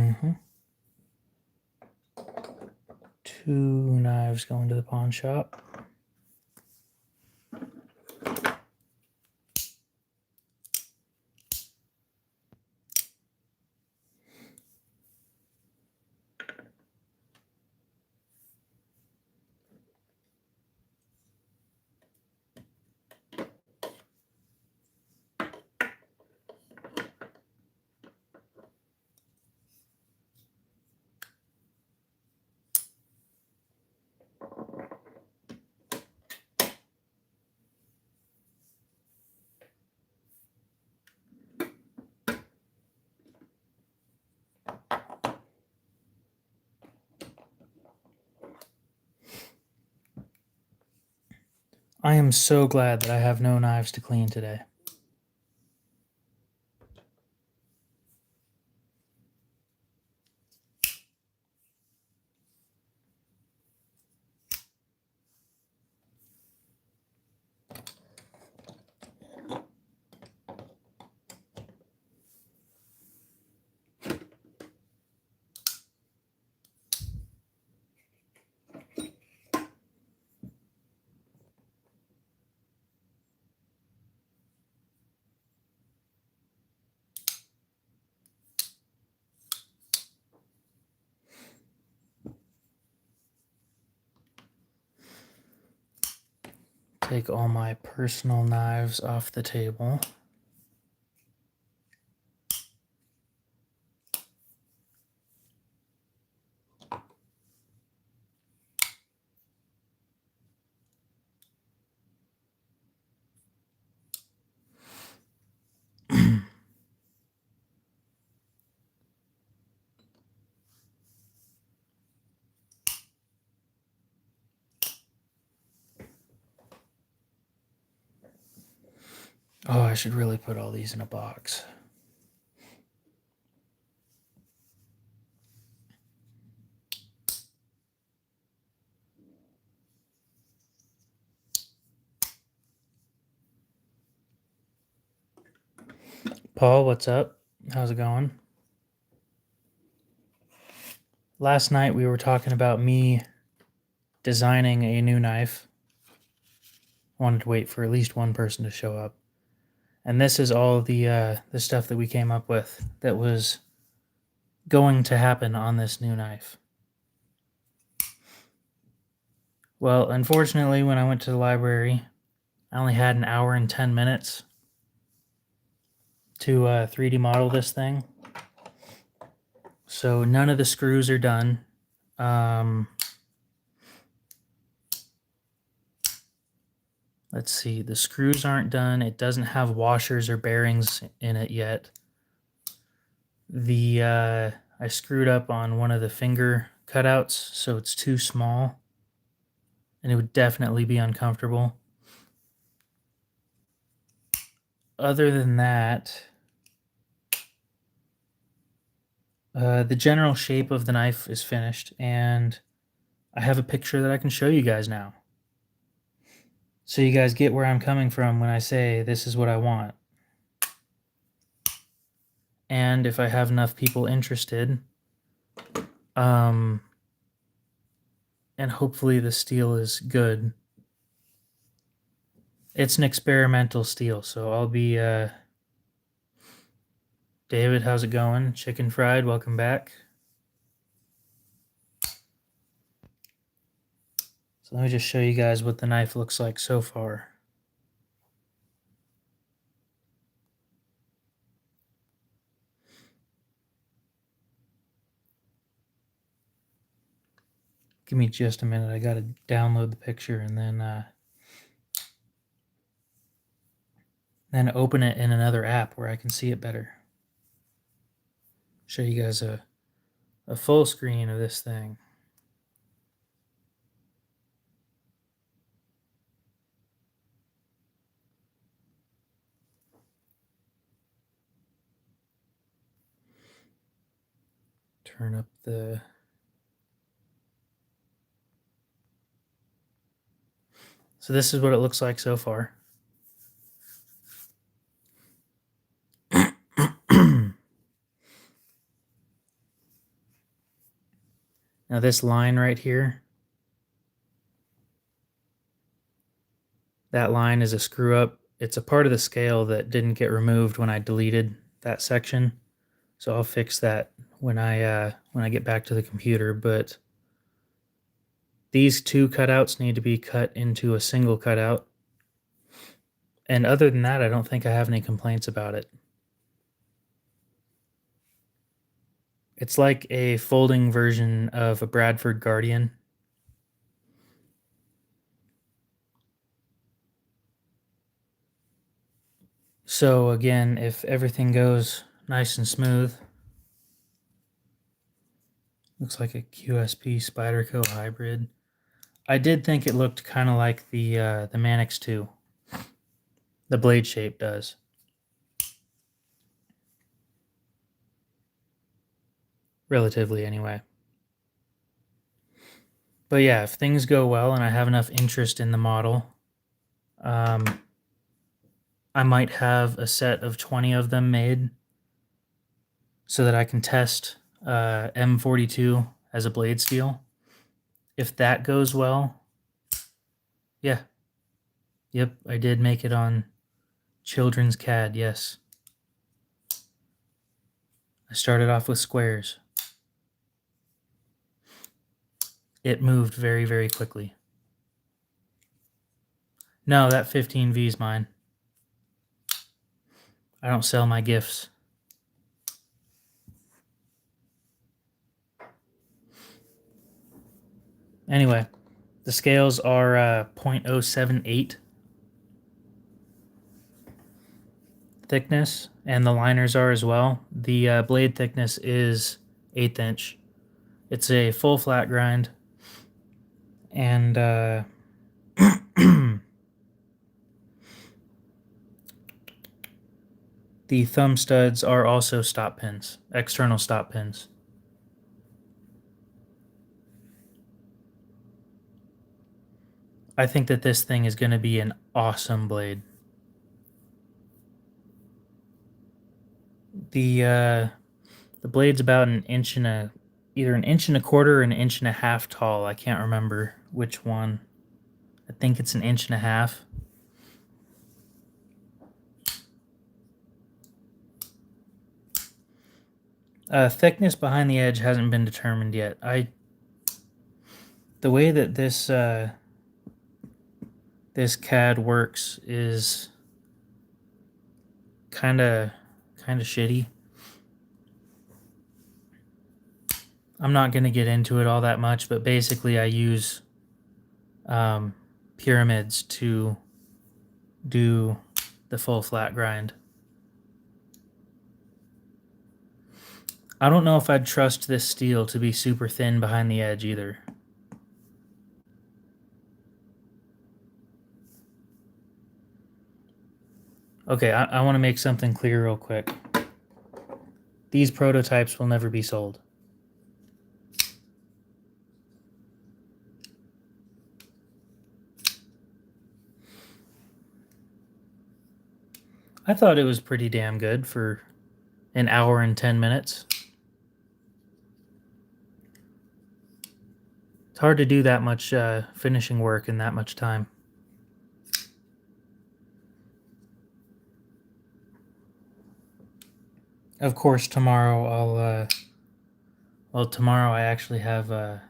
Mm-hmm. 2 knives going to the pawn shop. I am so glad that I have no knives to clean today. Take all my personal knives off the table. Oh, I should really put all these in a box. Paul, what's up? How's it going? Last night we were talking about me designing a new knife. I wanted to wait for at least one person to show up. And this is all the stuff that we came up with that was going to happen on this new knife. Well, unfortunately, when I went to the library, I only had an hour and 10 minutes to 3D model this thing. So none of the screws are done. Let's see, the screws aren't done. It doesn't have washers or bearings in it yet. I screwed up on one of the finger cutouts, so it's too small. And it would definitely be uncomfortable. Other than that, the general shape of the knife is finished, and I have a picture that I can show you guys now. So you guys get where I'm coming from when I say this is what I want. And if I have enough people interested, and hopefully the steel is good. It's an experimental steel, so I'll be, David, how's it going? Chicken Fried, welcome back. So let me just show you guys what the knife looks like so far. Give me just a minute. I gotta download the picture and then open it in another app where I can see it better. Show you guys a full screen of this thing. Turn up the... So this is what it looks like so far. Now this line right here, that line is a screw up. It's a part of the scale that didn't get removed when I deleted that section. So I'll fix that when I get back to the computer, but these two cutouts need to be cut into a single cutout. And other than that, I don't think I have any complaints about it. It's like a folding version of a Bradford Guardian. So again, if everything goes nice and smooth, looks like a QSP Spyderco hybrid. I did think it looked kind of like the Manix 2. The blade shape does. Relatively, anyway. But yeah, if things go well and I have enough interest in the model, I might have a set of 20 of them made so that I can test M42 as a blade steel. If that goes well, yeah. Yep, I did make it on Children's CAD, yes. I started off with squares. It moved very, very quickly. No, that 15V is mine. I don't sell my gifts. Anyway, the scales are 0.078 thickness, and the liners are as well. The blade thickness is 1/8 inch. It's a full flat grind, and the thumb studs are also stop pins, external stop pins. I think that this thing is going to be an awesome blade. The blade's about an inch and either an inch and a quarter or an inch and a half tall. I can't remember which one. I think it's an inch and a half. Thickness behind the edge hasn't been determined yet. The way that this CAD works is kind of shitty. I'm not going to get into it all that much, but basically I use pyramids to do the full flat grind. I don't know if I'd trust this steel to be super thin behind the edge either. Okay, I want to make something clear real quick. These prototypes will never be sold. I thought it was pretty damn good for an hour and 10 minutes. It's hard to do that much finishing work in that much time. Of course, tomorrow tomorrow I actually have an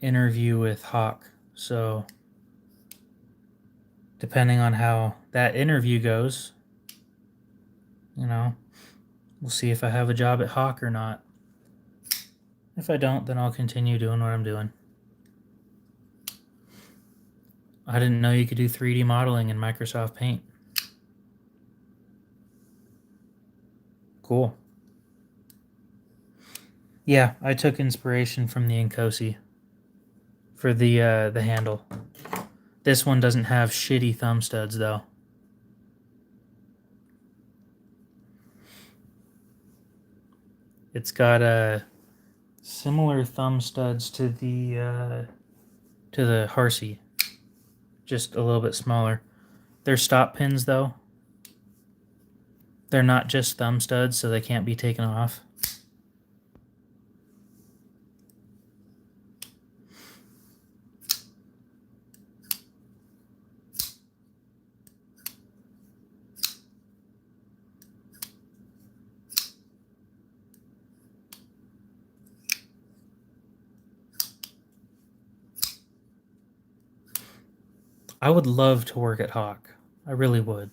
interview with Hawk, so depending on how that interview goes, we'll see if I have a job at Hawk or not. If I don't, then I'll continue doing what I'm doing. I didn't know you could do 3D modeling in Microsoft Paint. Cool. Yeah, I took inspiration from the Inkosi for the handle. This one doesn't have shitty thumb studs though. It's got similar thumb studs to the Harsey, just a little bit smaller. They're stop pins though. They're not just thumb studs, so they can't be taken off. I would love to work at Hawk. I really would.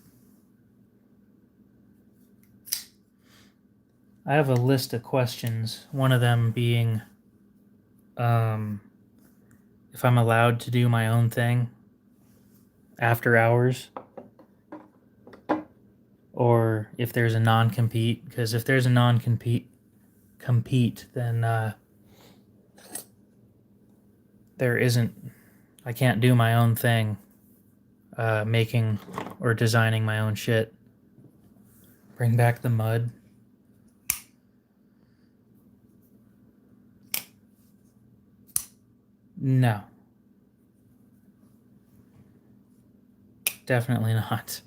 I have a list of questions, one of them being if I'm allowed to do my own thing after hours or if there's a non-compete, because if there's a non-compete, then there isn't, I can't do my own thing, making or designing my own shit. Bring back the mud. No. Definitely not.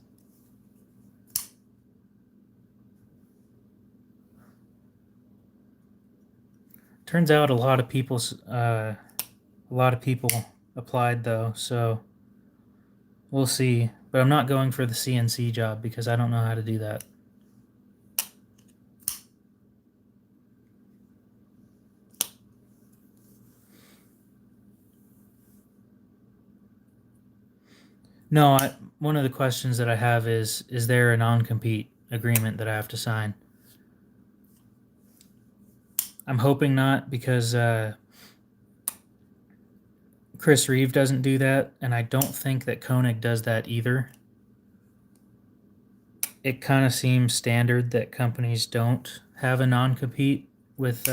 Turns out a lot of people applied though, so we'll see. But I'm not going for the CNC job because I don't know how to do that. No, one of the questions that I have is there a non-compete agreement that I have to sign? I'm hoping not because Chris Reeve doesn't do that, and I don't think that Koenig does that either. It kind of seems standard that companies don't have a non-compete with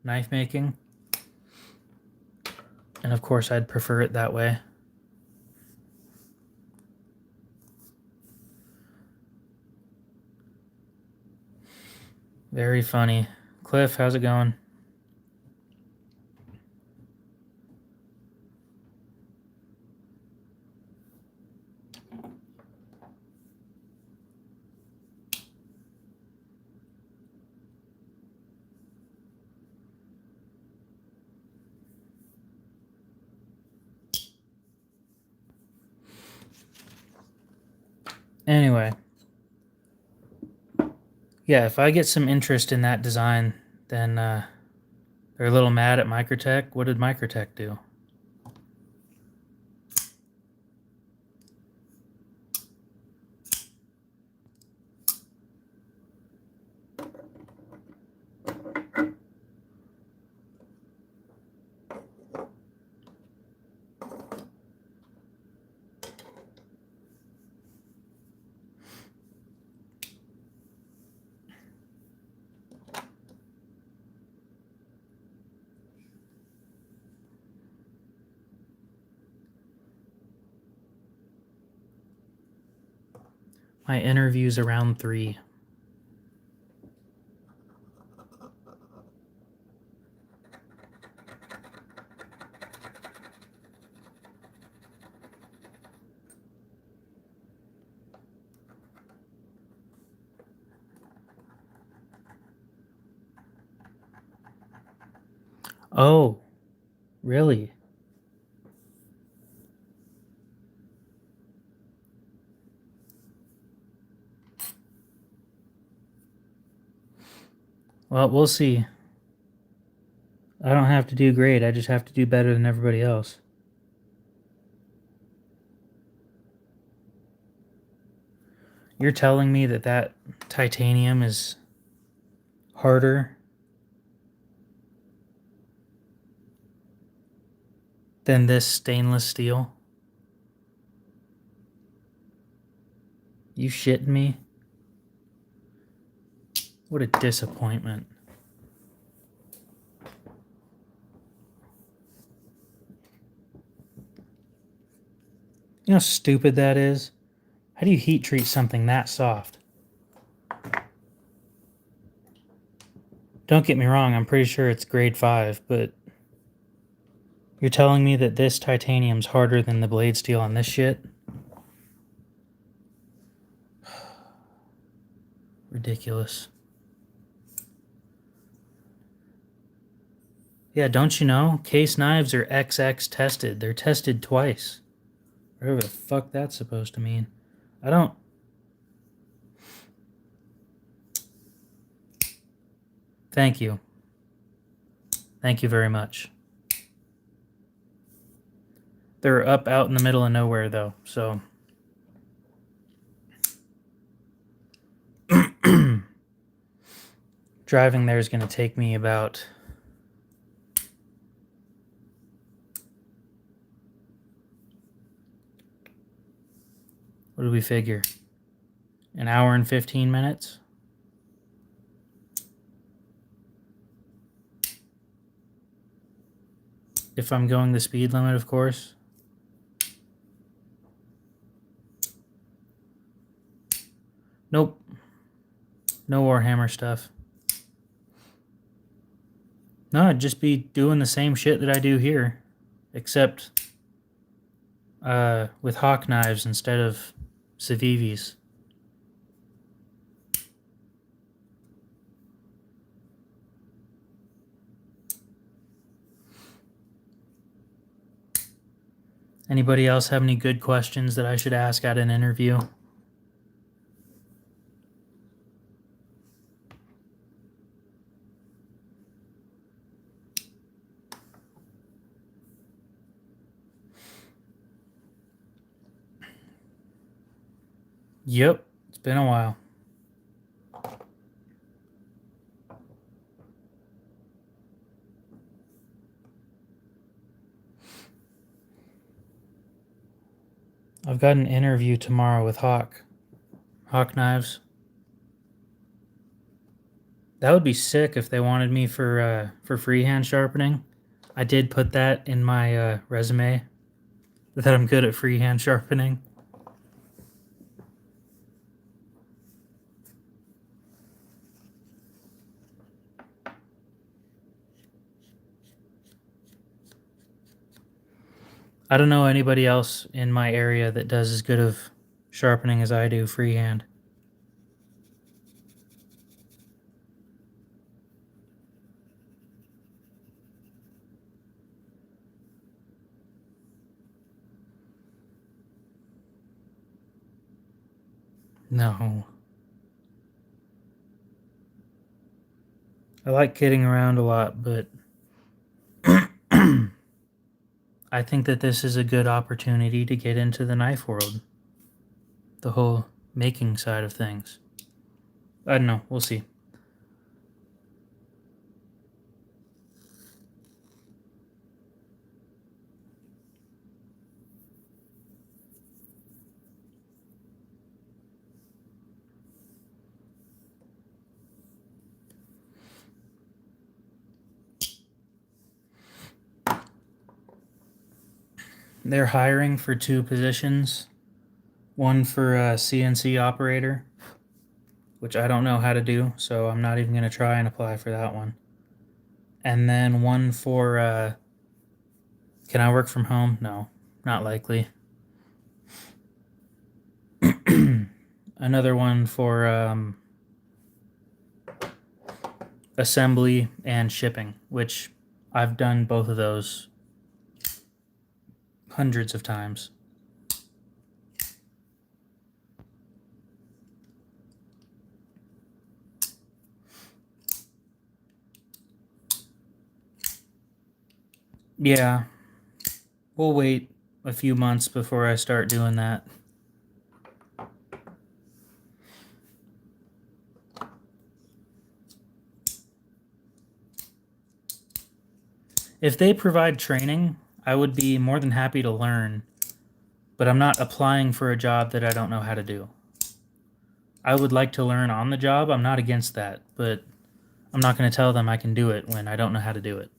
knife making. And of course, I'd prefer it that way. Very funny. Cliff, how's it going? Anyway. Yeah, if I get some interest in that design, then they're a little mad at Microtech. What did Microtech do? My interview's around 3. Oh, really? Well, we'll see. I don't have to do great. I just have to do better than everybody else. You're telling me that that titanium is harder than this stainless steel? You shitting me? What a disappointment. You know how stupid that is? How do you heat treat something that soft? Don't get me wrong, I'm pretty sure it's grade 5, but you're telling me that this titanium's harder than the blade steel on this shit? Ridiculous. Yeah, don't you know? Case knives are XX tested. They're tested twice. Whatever the fuck that's supposed to mean. I don't... Thank you. Thank you very much. They're up out in the middle of nowhere, though, so... Driving there is going to take me about... What do we figure? An hour and 15 minutes? If I'm going the speed limit, of course. Nope. No Warhammer stuff. No, I'd just be doing the same shit that I do here. Except with hawk knives instead of Civivis. Anybody else have any good questions that I should ask at an interview? Yep, it's been a while. I've got an interview tomorrow with Hawk Knives. That would be sick if they wanted me for freehand sharpening. I did put that in my resume, that I'm good at freehand sharpening. I don't know anybody else in my area that does as good of sharpening as I do freehand. No. I like kidding around a lot, but I think that this is a good opportunity to get into the knife world. The whole making side of things. I don't know. We'll see. They're hiring for 2 positions. One for a CNC operator, which I don't know how to do, so I'm not even going to try and apply for that one. And then one for, can I work from home? No, not likely. Another one for assembly and shipping, which I've done both of those hundreds of times. Yeah, we'll wait a few months before I start doing that. If they provide training, I would be more than happy to learn, but I'm not applying for a job that I don't know how to do. I would like to learn on the job. I'm not against that, but I'm not going to tell them I can do it when I don't know how to do it.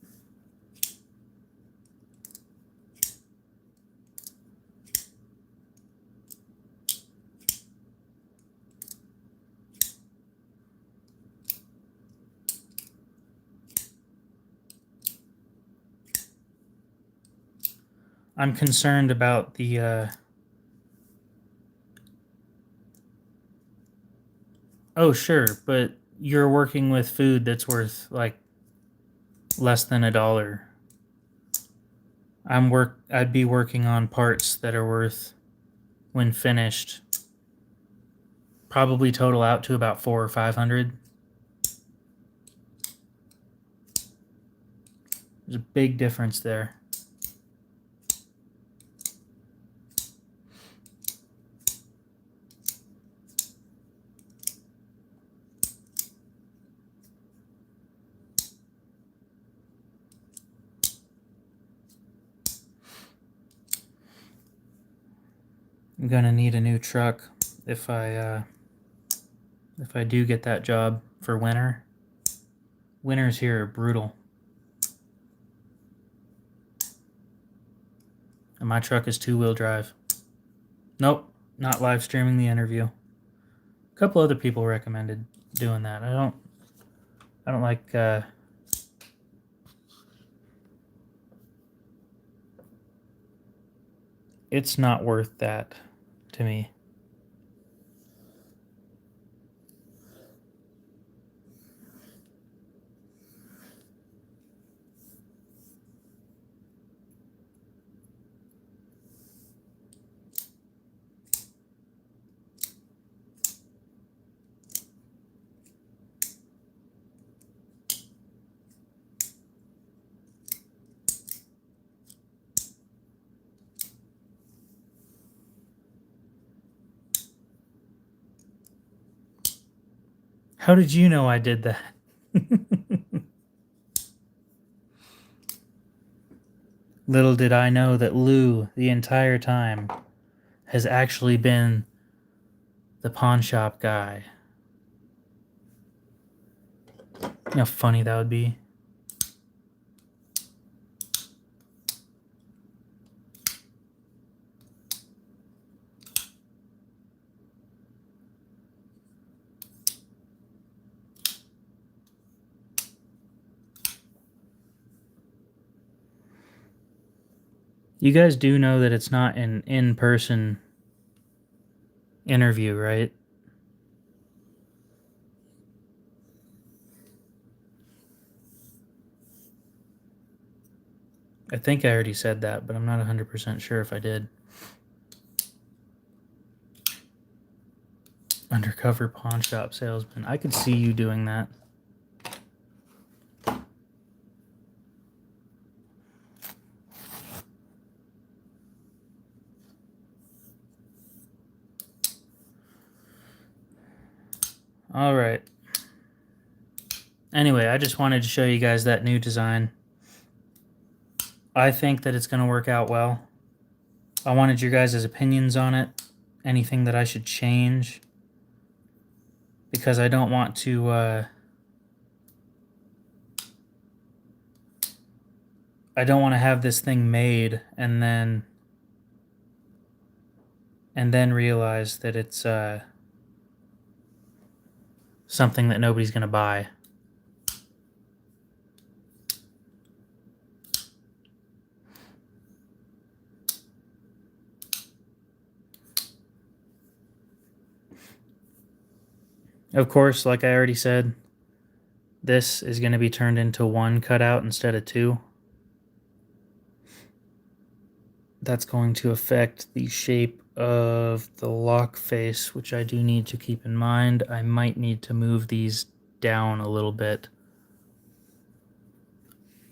I'm concerned about the oh sure, but you're working with food that's worth like less than $1. I'd be working on parts that are worth, when finished, probably total out to about 400 or 500. There's a big difference there. I'm gonna need a new truck if I do get that job for winter. Winters here are brutal. And my truck is 2-wheel drive. Nope, not live streaming the interview. A couple other people recommended doing that. I don't like it's not worth that to me. How did you know I did that? Little did I know that Lou, the entire time, has actually been the pawn shop guy. You know how funny that would be? You guys do know that it's not an in-person interview, right? I think I already said that, but I'm not 100% sure if I did. Undercover pawn shop salesman. I could see you doing that. All right. Anyway, I just wanted to show you guys that new design. I think that it's going to work out well. I wanted your guys' opinions on it. Anything that I should change. Because I don't want to... I don't want to have this thing made and then realize that it's something that nobody's going to buy. Of course, like I already said, this is going to be turned into one cutout instead of two. That's going to affect the shape of the lock face, which I do need to keep in mind. I might need to move these down a little bit.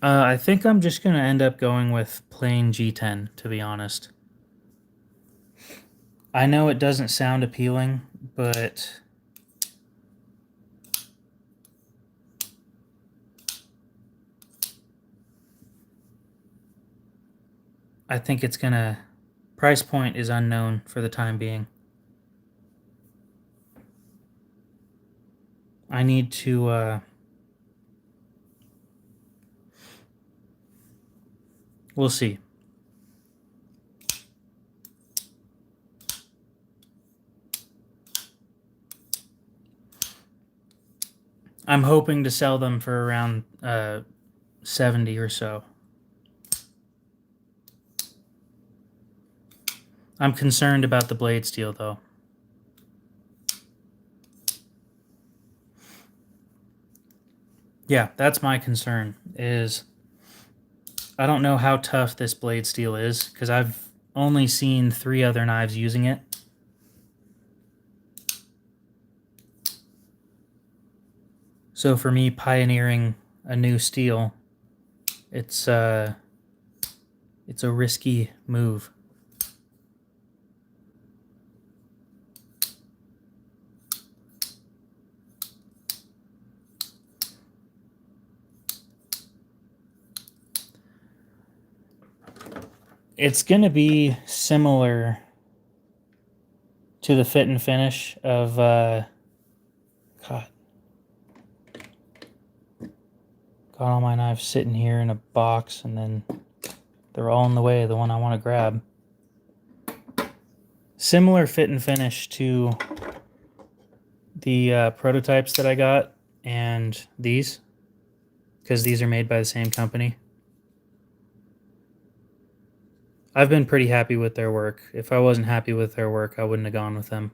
I think I'm just going to end up going with plain G10, to be honest. I know it doesn't sound appealing, but I think it's going to... Price point is unknown for the time being. I need to... We'll see. I'm hoping to sell them for around 70 or so. I'm concerned about the blade steel, though. Yeah, that's my concern, is I don't know how tough this blade steel is, because I've only seen 3 other knives using it. So for me, pioneering a new steel, it's a risky move. It's going to be similar to the fit and finish of God. Got all my knives sitting here in a box, and then they're all in the way of the one I want to grab. Similar fit and finish to the prototypes that I got and these, because these are made by the same company. I've been pretty happy with their work. If I wasn't happy with their work, I wouldn't have gone with them.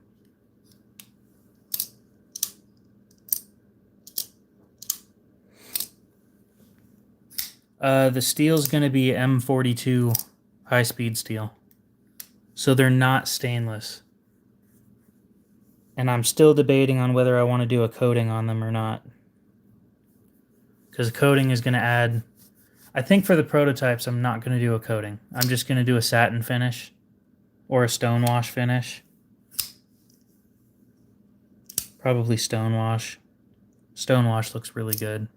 The steel's going to be M42 high-speed steel. So they're not stainless. And I'm still debating on whether I want to do a coating on them or not. Because coating is going to add... I think for the prototypes, I'm not going to do a coating. I'm just going to do a satin finish or a stonewash finish. Probably stonewash. Stonewash looks really good.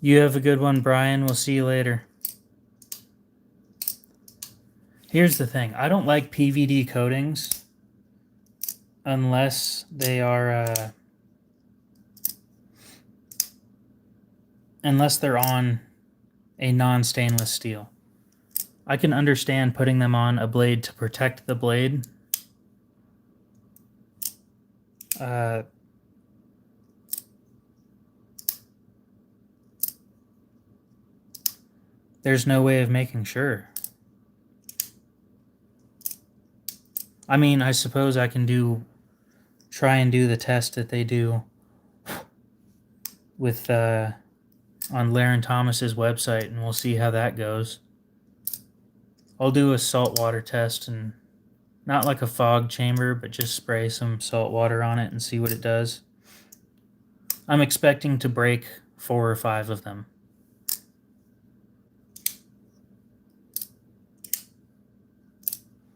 You have a good one, Brian. We'll see you later. Here's the thing. I don't like PVD coatings unless they are unless they're on a non-stainless steel. I can understand putting them on a blade to protect the blade. There's no way of making sure. I mean, I suppose I can try and do the test that they do with on Laren Thomas's website, and we'll see how that goes. I'll do a saltwater test, and not like a fog chamber, but just spray some salt water on it and see what it does. I'm expecting to break 4 or 5 of them.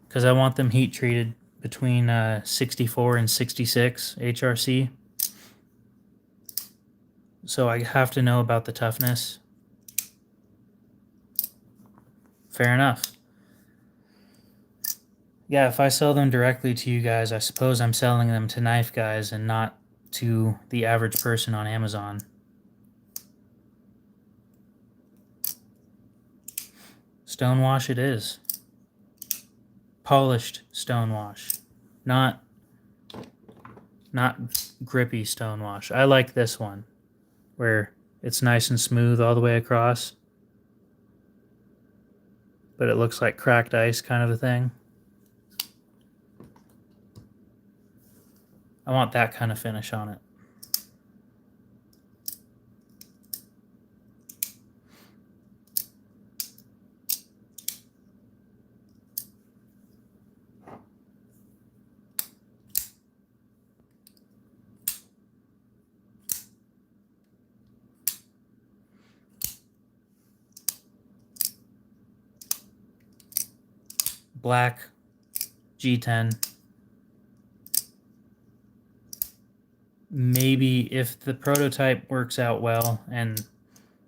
Because I want them heat treated between 64 and 66 HRC. So I have to know about the toughness. Fair enough. Yeah, if I sell them directly to you guys, I suppose I'm selling them to knife guys and not to the average person on Amazon. Stonewash it is. Polished stonewash. Not grippy stonewash. I like this one, where it's nice and smooth all the way across, but it looks like cracked ice kind of a thing. I want that kind of finish on it. Black G10. Maybe if the prototype works out well and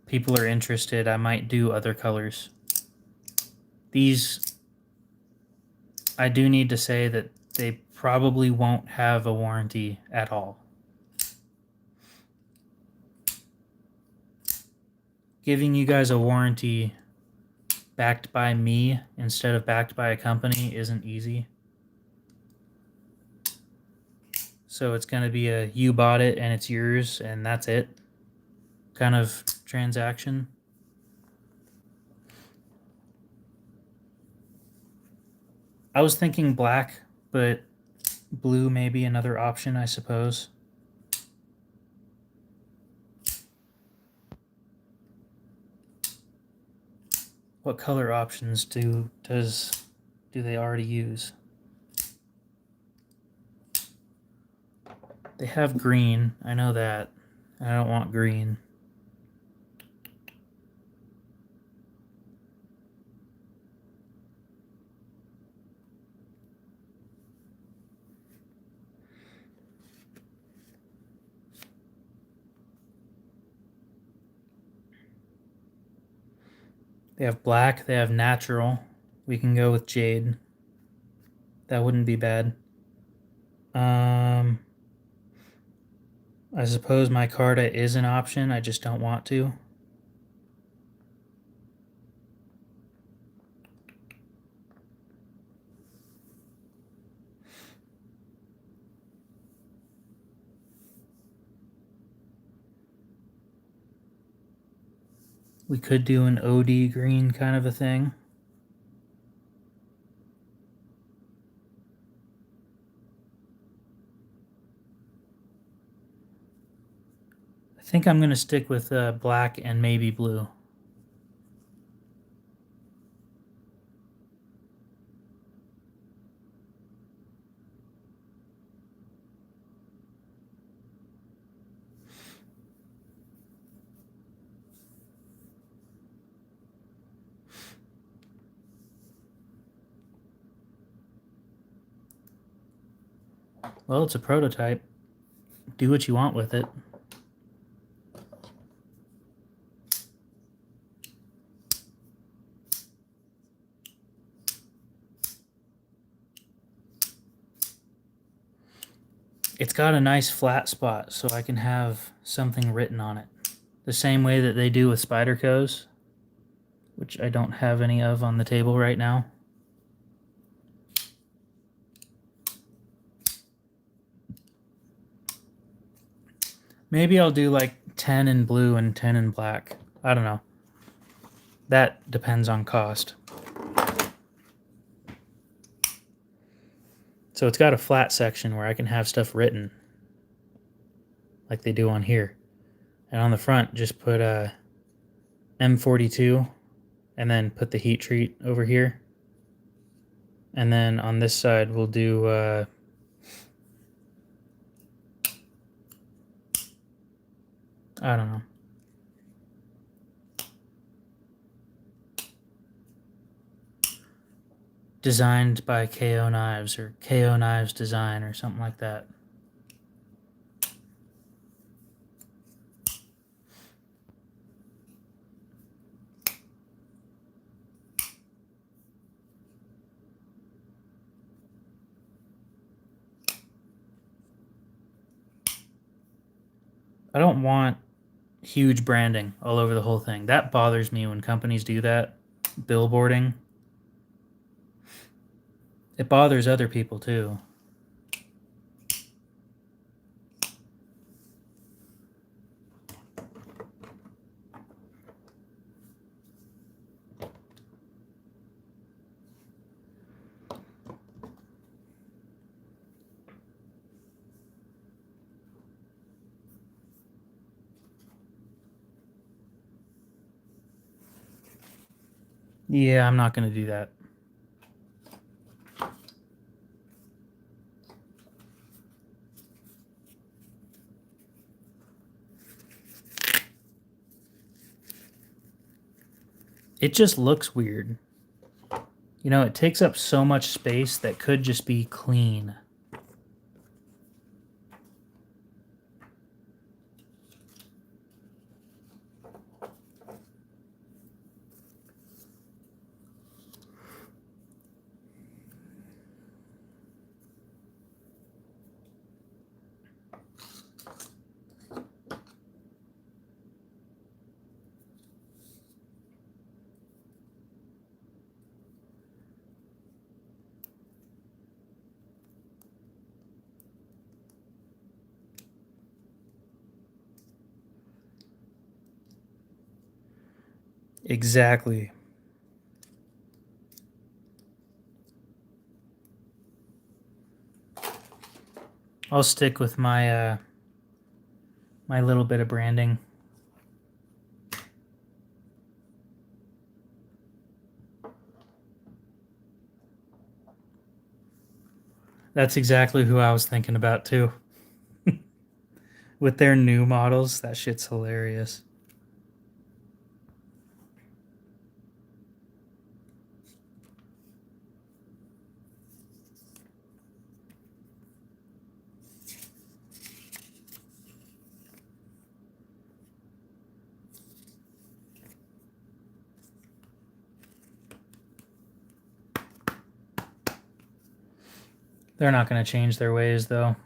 people are interested, I might do other colors. These, I do need to say that they probably won't have a warranty at all. Giving you guys a warranty backed by me instead of backed by a company isn't easy. So it's going to be a you bought it and it's yours and that's it kind of transaction. I was thinking black, but blue may be another option, I suppose. what color options do they already use? They have green, I know that. I don't want green. They have black, they have natural. We can go with jade. That wouldn't be bad. I suppose micarta is an option, I just don't want to. We could do an OD green kind of a thing. I think I'm going to stick with black and maybe blue. Well, it's a prototype. Do what you want with it. It's got a nice flat spot, so I can have something written on it. The same way that they do with Spyderco's, which I don't have any of on the table right now. Maybe I'll do like 10 in blue and 10 in black. I don't know. That depends on cost. So it's got a flat section where I can have stuff written like they do on here. And on the front, just put a M42 and then put the heat treat over here. And then on this side, we'll do I don't know. Designed by KO Knives or KO Knives Design or something like that. I don't want huge branding all over the whole thing. That bothers me when companies do that. Billboarding. It bothers other people too. Yeah, I'm not going to do that. It just looks weird. You know, it takes up so much space that could just be clean. Exactly. I'll stick with my my little bit of branding. That's exactly who I was thinking about too. With their new models, that shit's hilarious. They're not going to change their ways, though.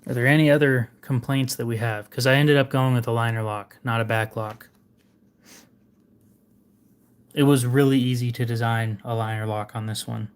Are there any other complaints that we have? Because I ended up going with a liner lock, not a back lock. It was really easy to design a liner lock on this one.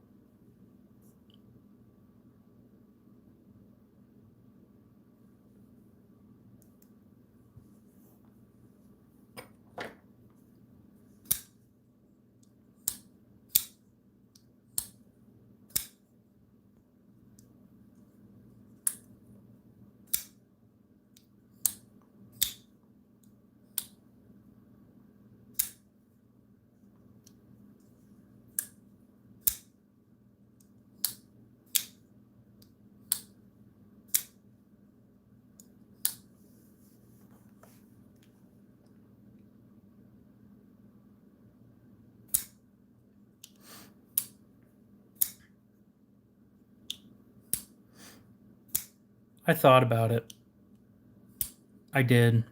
I thought about it. I did.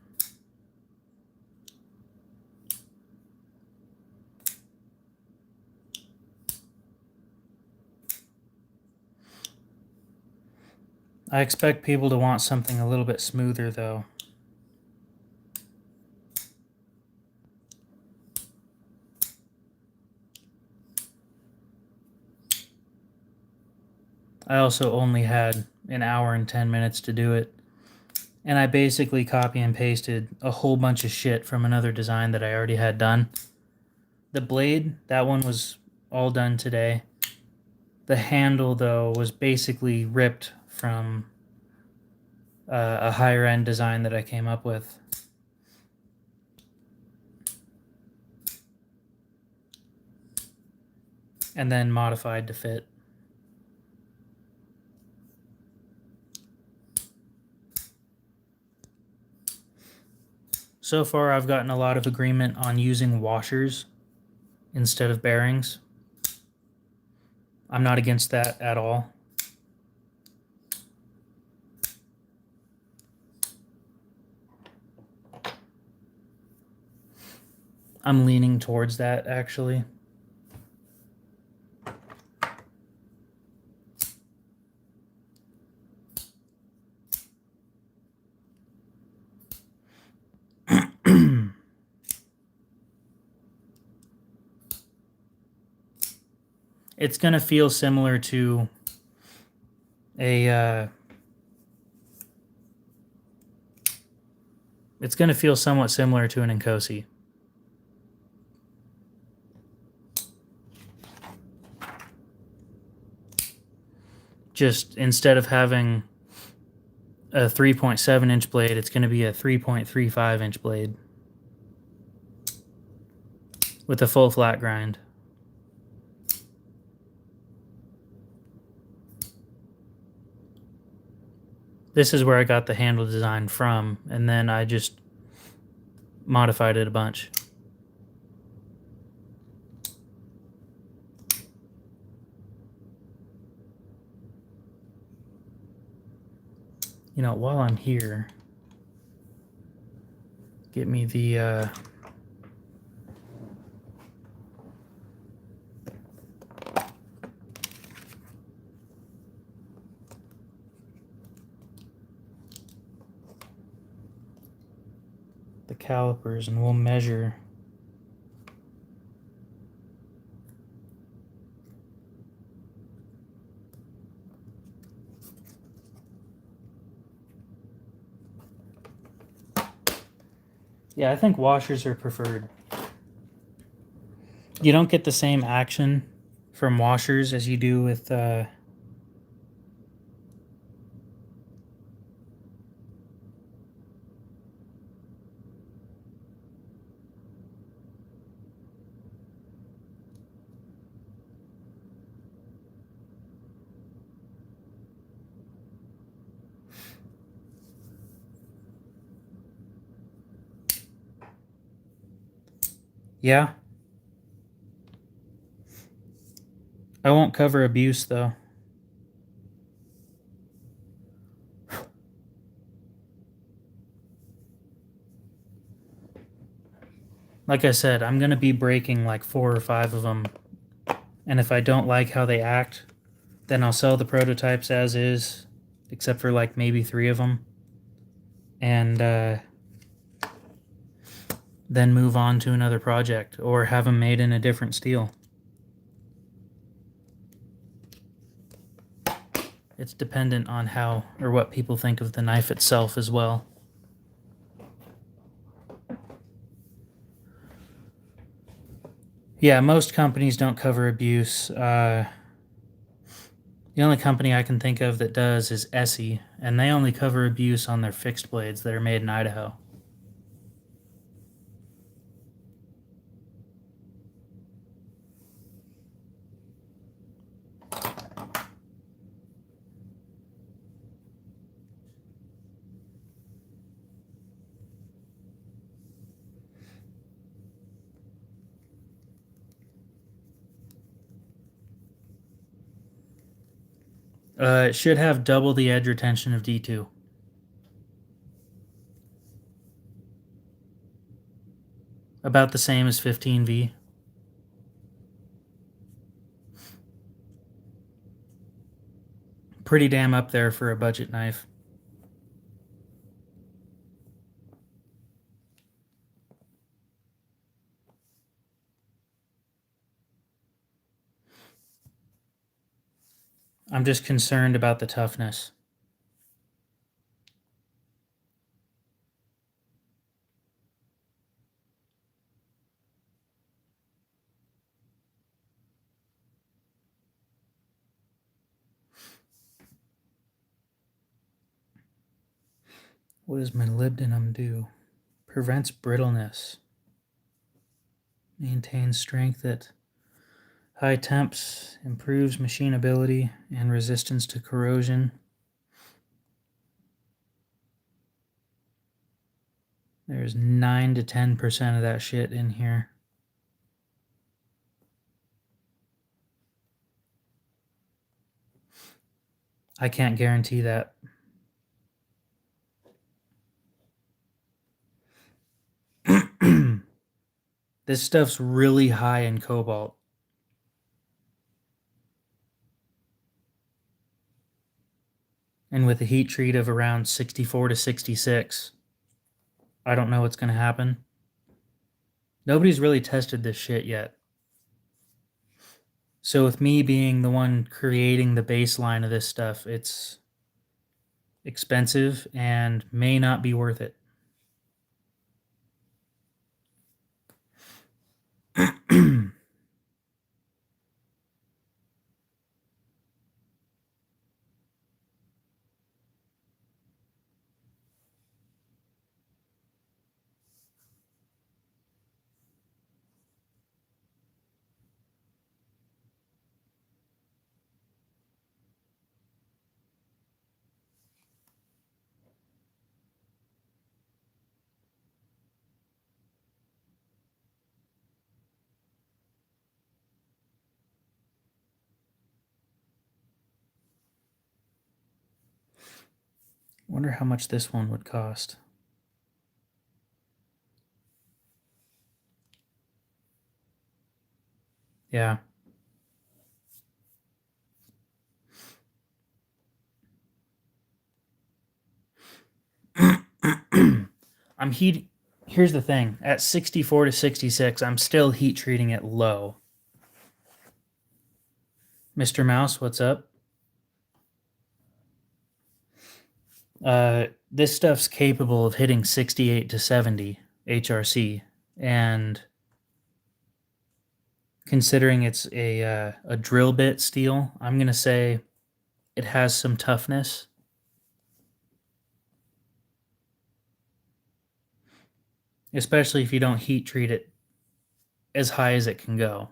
I expect people to want something a little bit smoother, though. I also only had an hour and 10 minutes to do it. And I basically copy and pasted a whole bunch of shit from another design that I already had done. The blade, that one was all done today. The handle, though, was basically ripped from a higher end design that I came up with. And then modified to fit. So far, I've gotten a lot of agreement on using washers instead of bearings. I'm not against that at all. I'm leaning towards that, actually. It's going to feel similar to a... it's going to feel somewhat similar to an Inkosi. Just instead of having a 3.7 inch blade, it's going to be a 3.35 inch blade with a full flat grind. This is where I got the handle design from, and then I just modified it a bunch. You know, while I'm here, get me the calipers, and we'll measure. Yeah, I think washers are preferred. You don't get the same action from washers as you do with Yeah. I won't cover abuse, though. Like I said, I'm going to be breaking like 4 or 5 of them. And if I don't like how they act, then I'll sell the prototypes as is, except for like maybe 3 of them. And then move on to another project or have them made in a different steel. It's dependent on how or what people think of the knife itself as well. Yeah, most companies don't cover abuse. The only company I can think of that does is Essie, and they only cover abuse on their fixed blades that are made in Idaho. It should have double the edge retention of D2. About the same as 15V. Pretty damn up there for a budget knife. I'm just concerned about the toughness. What does molybdenum do? Prevents brittleness. Maintains strength at high temps. Improves machinability and resistance to corrosion. There's 9 to 10% of that shit in here. I can't guarantee that. This stuff's really high in cobalt. And with a heat treat of around 64 to 66, I don't know what's going to happen. Nobody's really tested this shit yet. So with me being the one creating the baseline of this stuff, it's expensive and may not be worth it. Wonder how much this one would cost. Yeah. Here's the thing. At 64 to 66, I'm still heat treating it low. Mr. Mouse, what's up? This stuff's capable of hitting 68 to 70 HRC, and considering it's a drill bit steel, I'm gonna say it has some toughness. Especially if you don't heat treat it as high as it can go.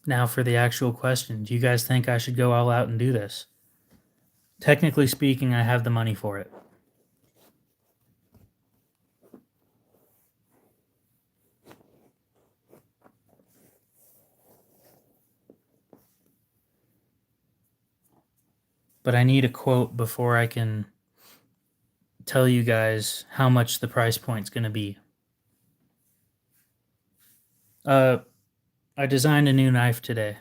Now for the actual question. Do you guys think I should go all out and do this? Technically speaking, I have the money for it. But I need a quote before I can tell you guys how much the price point's going to be. I designed a new knife today.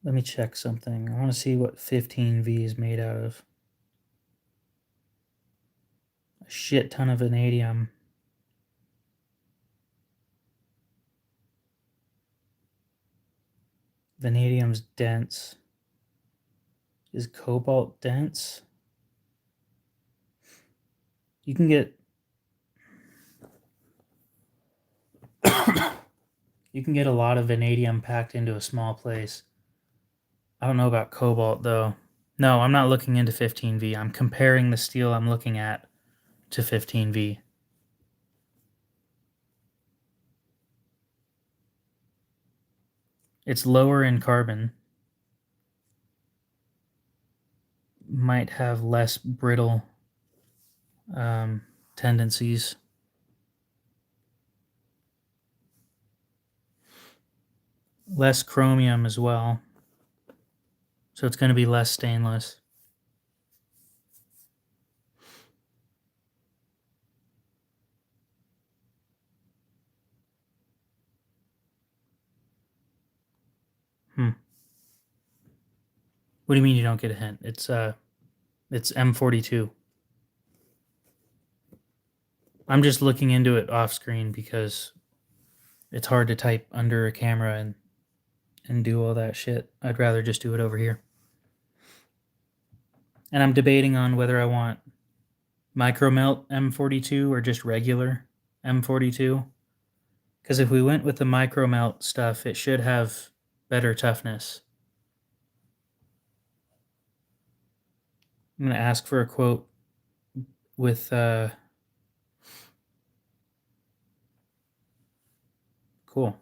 Let me check something. I want to see what 15V is made out of. A shit ton of vanadium. Vanadium's dense. Is cobalt dense? You can get you can get a lot of vanadium packed into a small place. I don't know about cobalt though. No, I'm not looking into 15V. I'm comparing the steel I'm looking at to 15V. It's lower in carbon. Might have less brittle tendencies. Less chromium as well. So it's going to be less stainless. What do you mean you don't get a hint? It's M42. I'm just looking into it off screen because it's hard to type under a camera and do all that shit. I'd rather just do it over here. And I'm debating on whether I want micromelt M42 or just regular M42. Because if we went with the micromelt stuff, it should have better toughness. I'm going to ask for a quote with cool.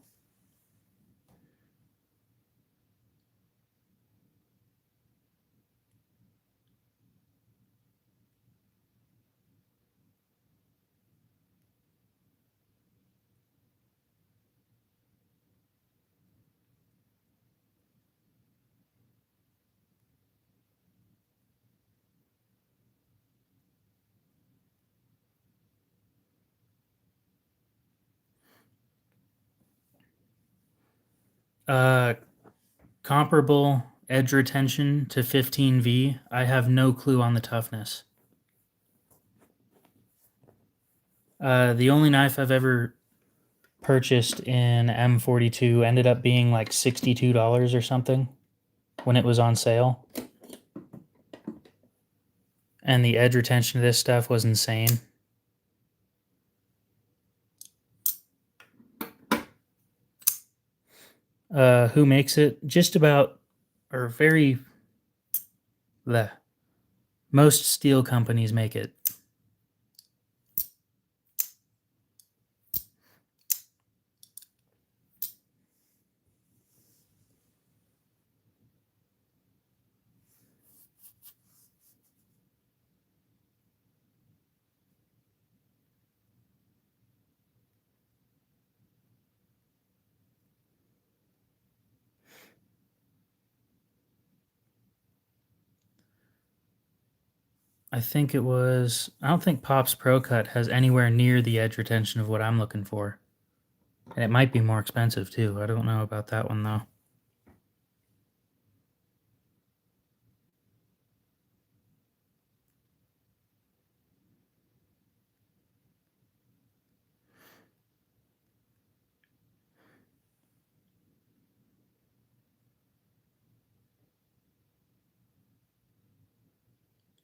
Comparable edge retention to 15V. I have no clue on the toughness. The only knife I've ever purchased in M42 ended up being like $62 or something when it was on sale. And the edge retention of this stuff was insane. Who makes it? Just about, or very, bleh. Most steel companies make it. I think it was, I don't think Pop's Pro Cut has anywhere near the edge retention of what I'm looking for. And it might be more expensive too. I don't know about that one though.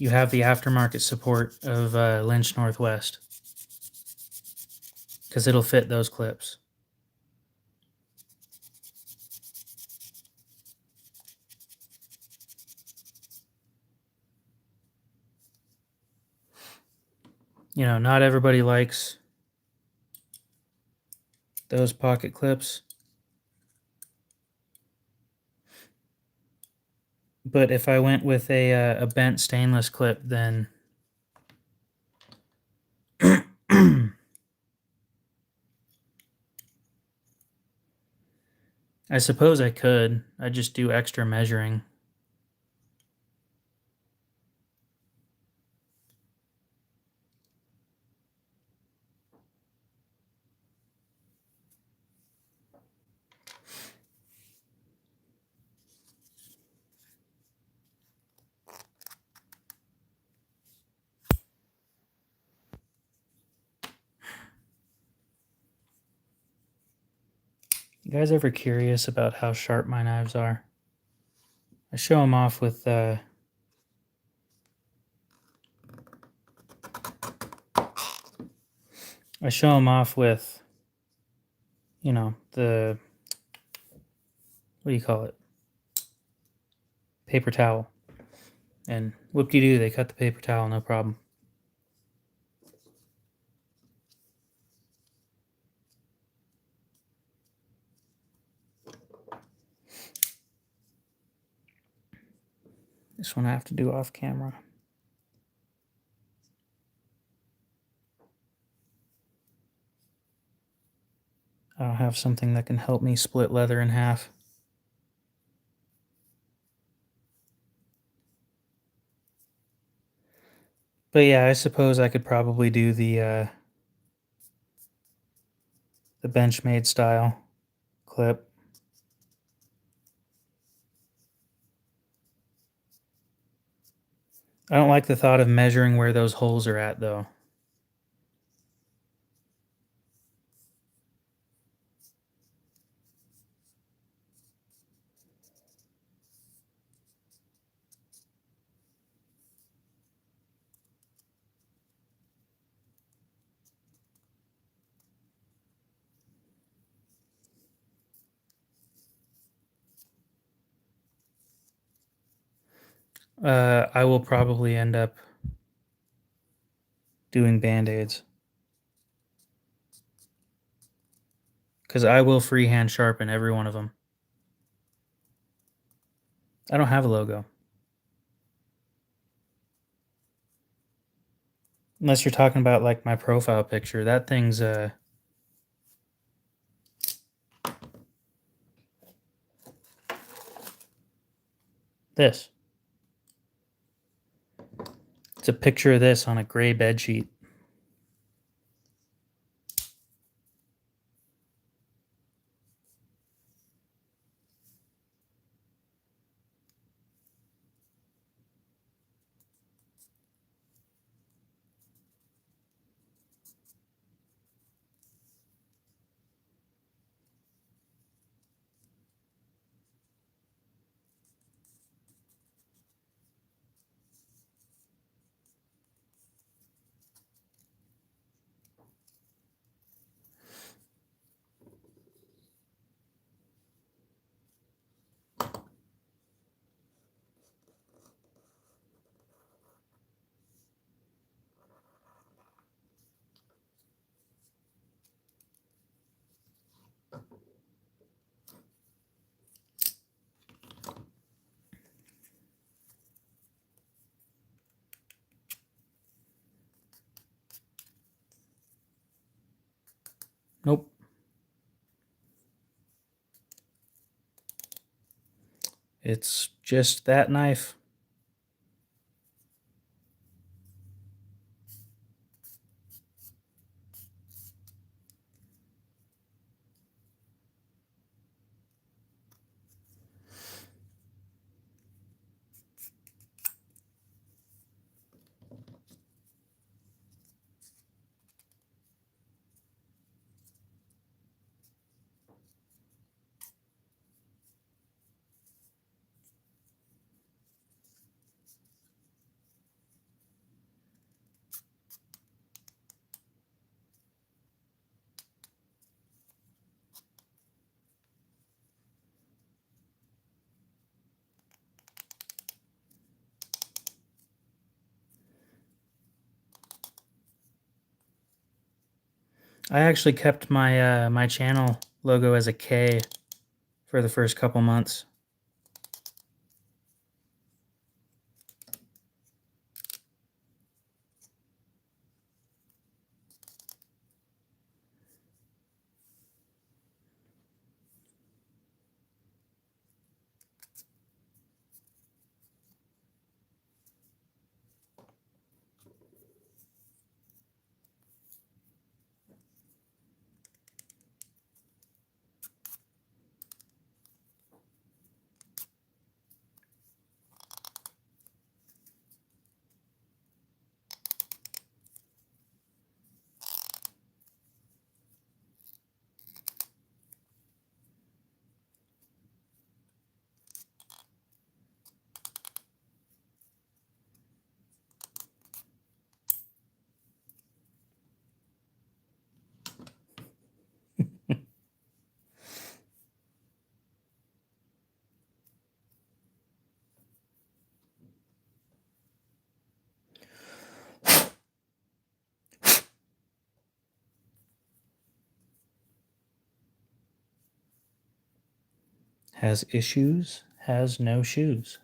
you have the aftermarket support of Lynch Northwest, because it'll fit those clips. You know, not everybody likes those pocket clips. But if I went with a bent stainless clip, then I suppose I could. I'd just do extra measuring. You guys ever curious about how sharp my knives are? I show them off with you know, the, what do you call it? Paper towel. And whoop-de-doo, they cut the paper towel, no problem. This one I have to do off camera. I don't have something that can help me split leather in half. But yeah, I suppose I could probably do the Benchmade style clip. I don't like the thought of measuring where those holes are at, though. I will probably end up doing Band-Aids. Because I will freehand sharpen every one of them. I don't have a logo. Unless you're talking about, like, my profile picture. That thing's, this. It's a picture of this on a gray bed sheet. Nope. It's just that knife. I actually kept my my channel logo as a K for the first couple months. Has issues, has no shoes.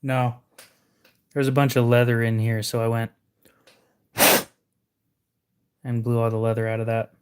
No. There's a bunch of leather in here, so I went and blew all the leather out of that.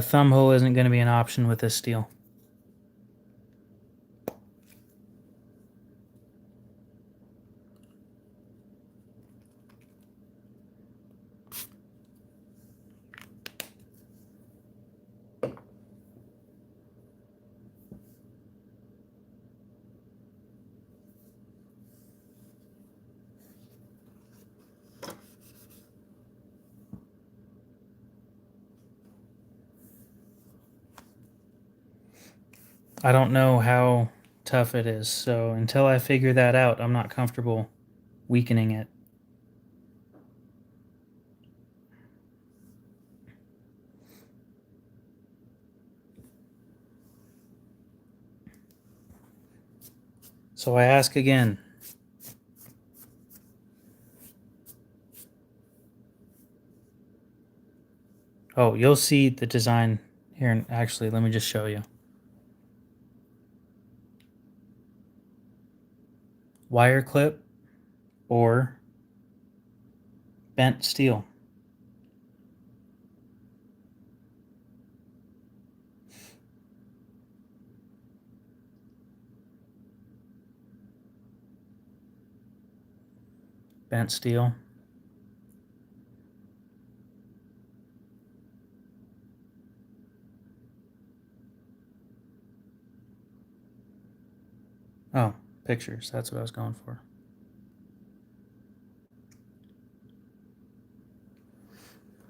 Thumb hole isn't going to be an option with this steel. I don't know how tough it is, so until I figure that out, I'm not comfortable weakening it. So I ask again. Oh, you'll see the design here. And actually, let me just show you. Wire clip or bent steel. Bent steel. Oh, pictures. That's what I was going for.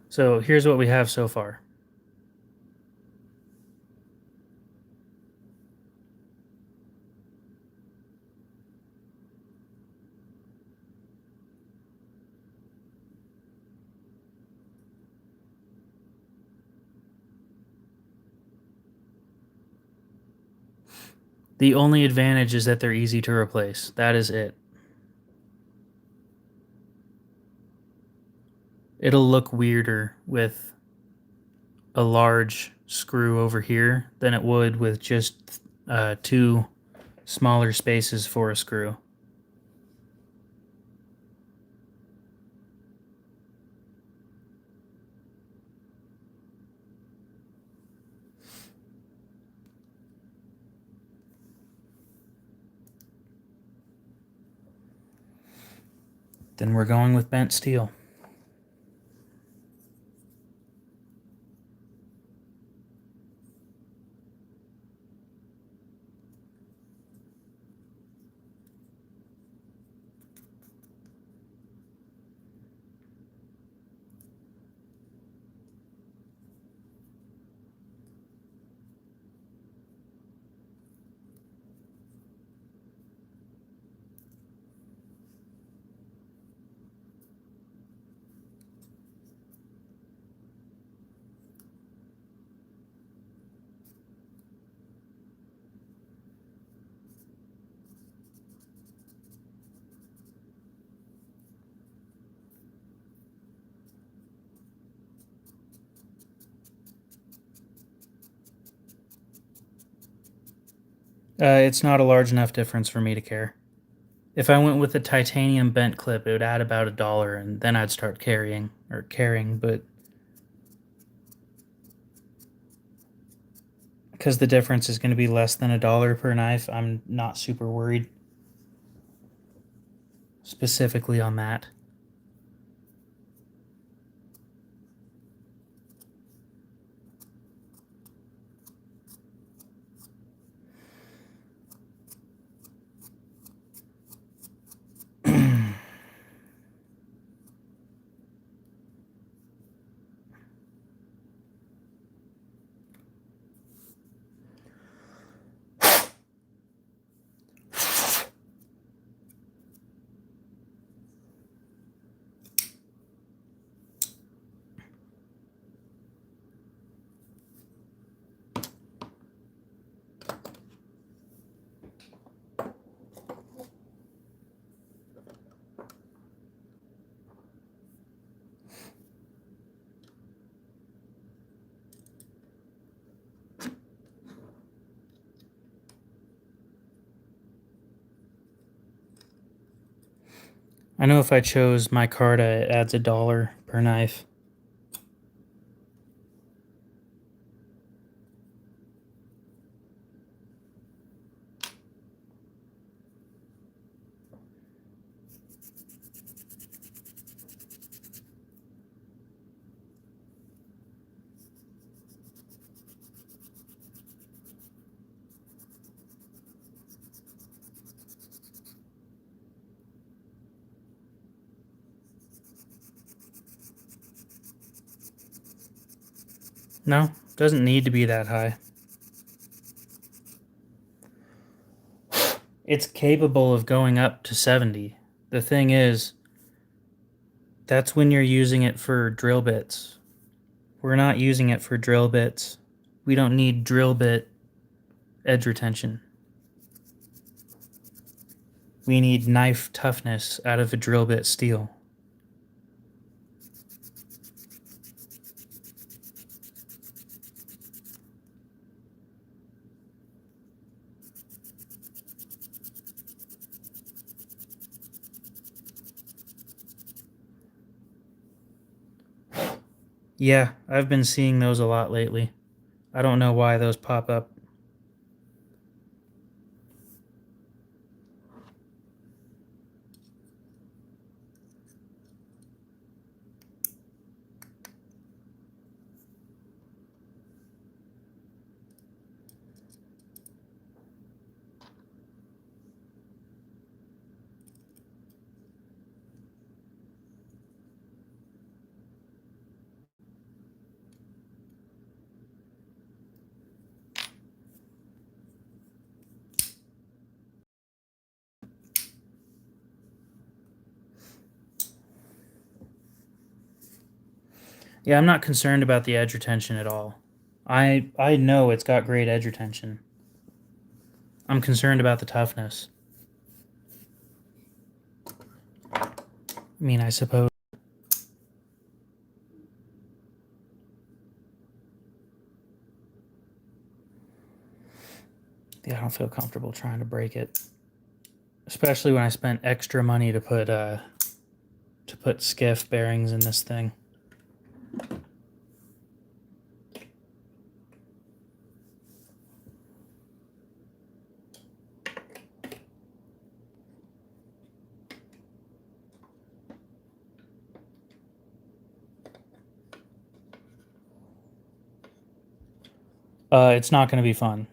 So here's what we have so far. The only advantage is that they're easy to replace. That is it. it'll look weirder with a large screw over here than it would with just two smaller spaces for a screw. Then we're going with bent steel. It's not a large enough difference for me to care. If I went with a titanium bent clip, it would add about $1, and then I'd start caring, but because the difference is going to be less than $1 per knife, I'm not super worried specifically on that. I know if I chose micarta, it adds $1 per knife. No, doesn't need to be that high. It's capable of going up to 70. The thing is, that's when you're using it for drill bits. We're not using it for drill bits. We don't need drill bit edge retention. We need knife toughness out of a drill bit steel. Yeah, I've been seeing those a lot lately. I don't know why those pop up. Yeah, I'm not concerned about the edge retention at all. I know it's got great edge retention. I'm concerned about the toughness. I mean, I suppose. Yeah, I don't feel comfortable trying to break it. Especially when I spent extra money to put skiff bearings in this thing. It's not going to be fun.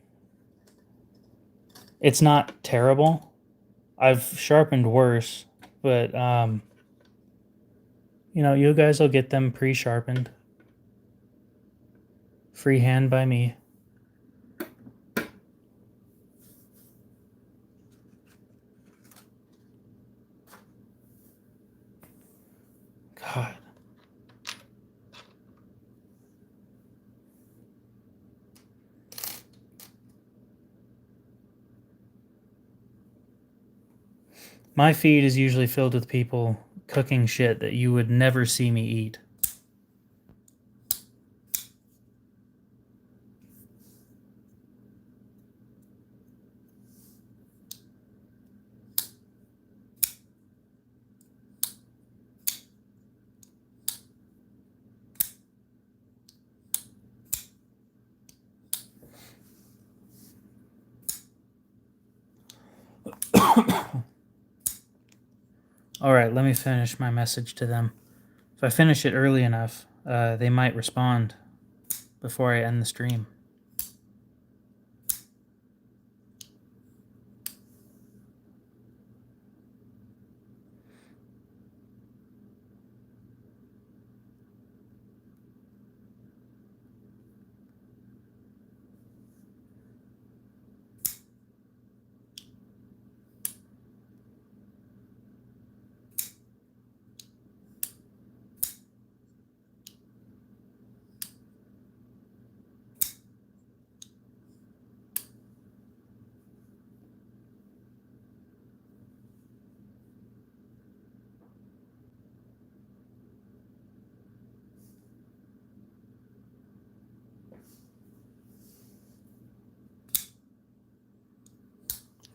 It's not terrible. I've sharpened worse, but you guys will get them pre-sharpened. Freehand by me. God. My feed is usually filled with people cooking shit that you would never see me eat. Alright, let me finish my message to them. If I finish it early enough, they might respond before I end the stream.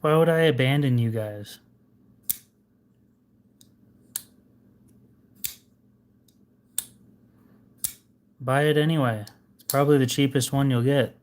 Why would I abandon you guys? Buy it anyway. It's probably the cheapest one you'll get.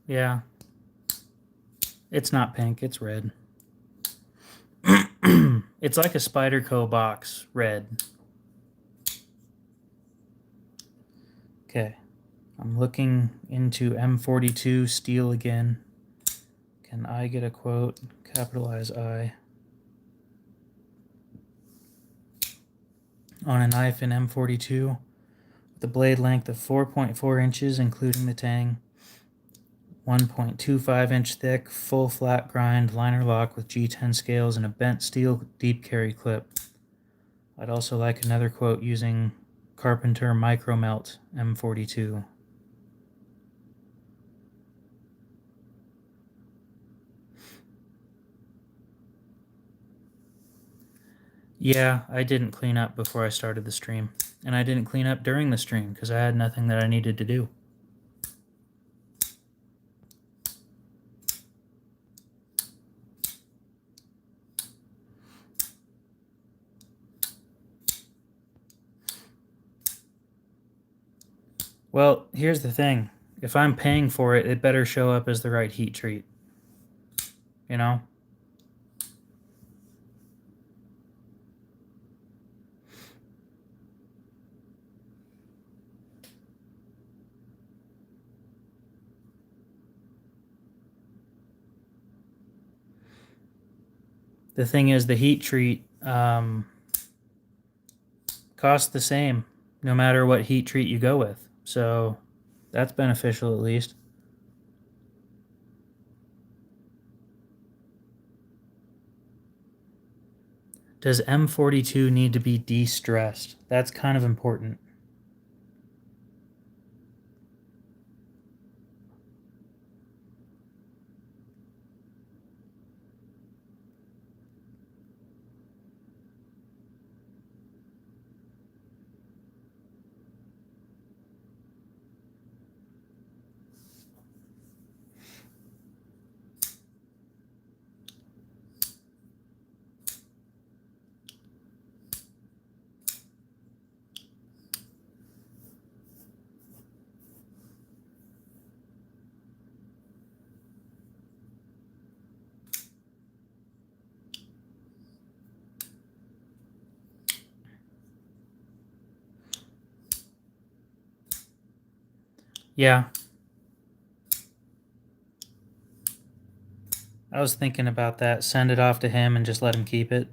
Yeah. It's not pink, it's red. It's like a Spyderco box, red. Okay. I'm looking into M42 steel again. Can I get a quote? Capitalize I. On a knife in M42 with a blade length of 4.4 inches, including the tang. 1.25 inch thick, full flat grind, liner lock with G10 scales and a bent steel deep carry clip. I'd also like another quote using Carpenter Micro Melt M42. Yeah, I didn't clean up before I started the stream. And I didn't clean up during the stream because I had nothing that I needed to do. Well, here's the thing. If I'm paying for it, it better show up as the right heat treat. You know? The thing is, the heat treat costs the same no matter what heat treat you go with. So that's beneficial at least. Does M42 need to be de-stressed? That's kind of important. Yeah. I was thinking about that. Send it off to him and just let him keep it.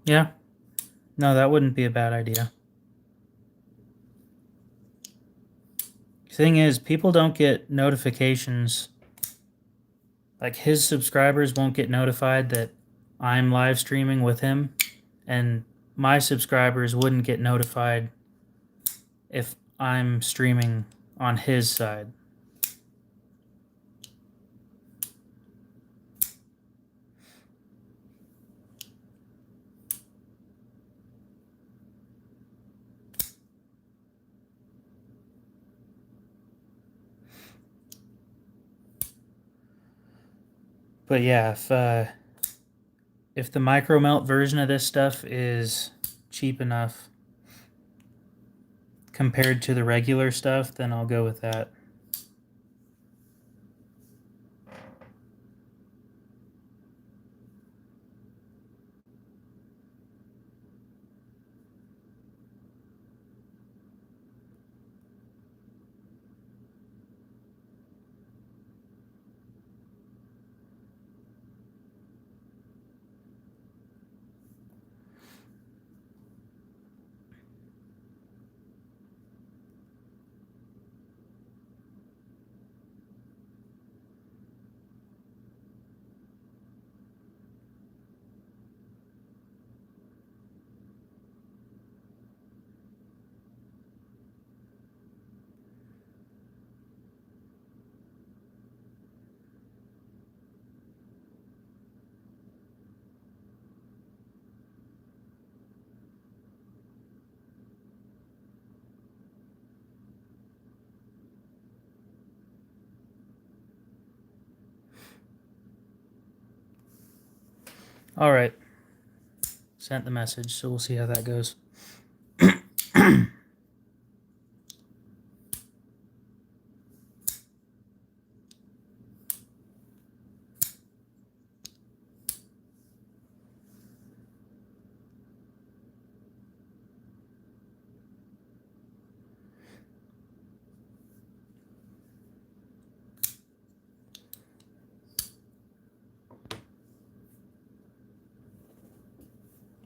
Yeah. No, that wouldn't be a bad idea. Thing is, people don't get notifications. Like, his subscribers won't get notified that I'm live streaming with him, and my subscribers wouldn't get notified if I'm streaming on his side. But yeah, if the micro melt version of this stuff is cheap enough compared to the regular stuff, then I'll go with that. All right. Sent the message, so we'll see how that goes.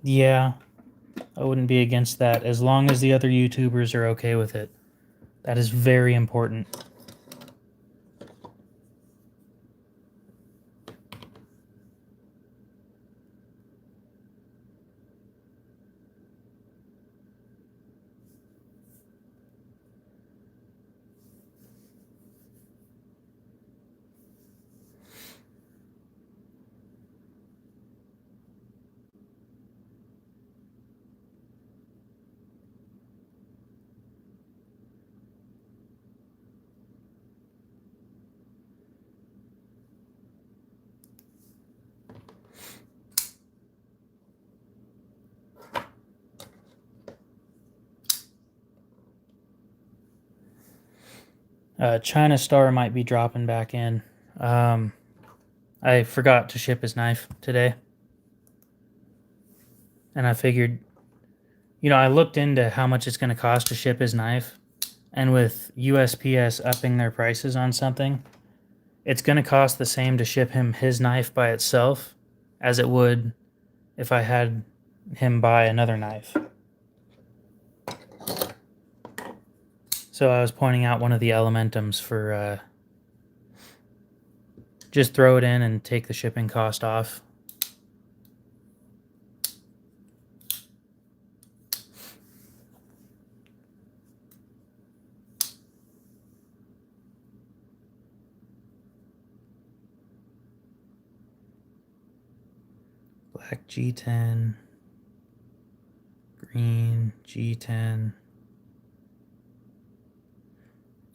Yeah, I wouldn't be against that as long as the other YouTubers are okay with it. That is very important. China Star might be dropping back in. I forgot to ship his knife today. And I figured, I looked into how much it's going to cost to ship his knife. And with USPS upping their prices on something, it's going to cost the same to ship him his knife by itself as it would if I had him buy another knife. So I was pointing out one of the Elementums for just throw it in and take the shipping cost off. Black G10, green G10,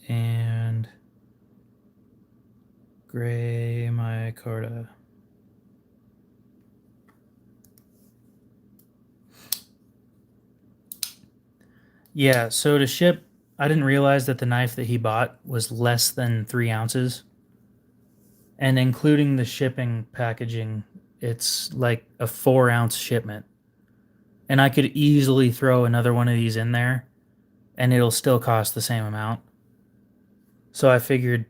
and gray micarta. Yeah, so to ship, I didn't realize that the knife that he bought was less than 3 ounces. And including the shipping packaging, it's like a 4-ounce shipment. And I could easily throw another one of these in there and it'll still cost the same amount. So I figured,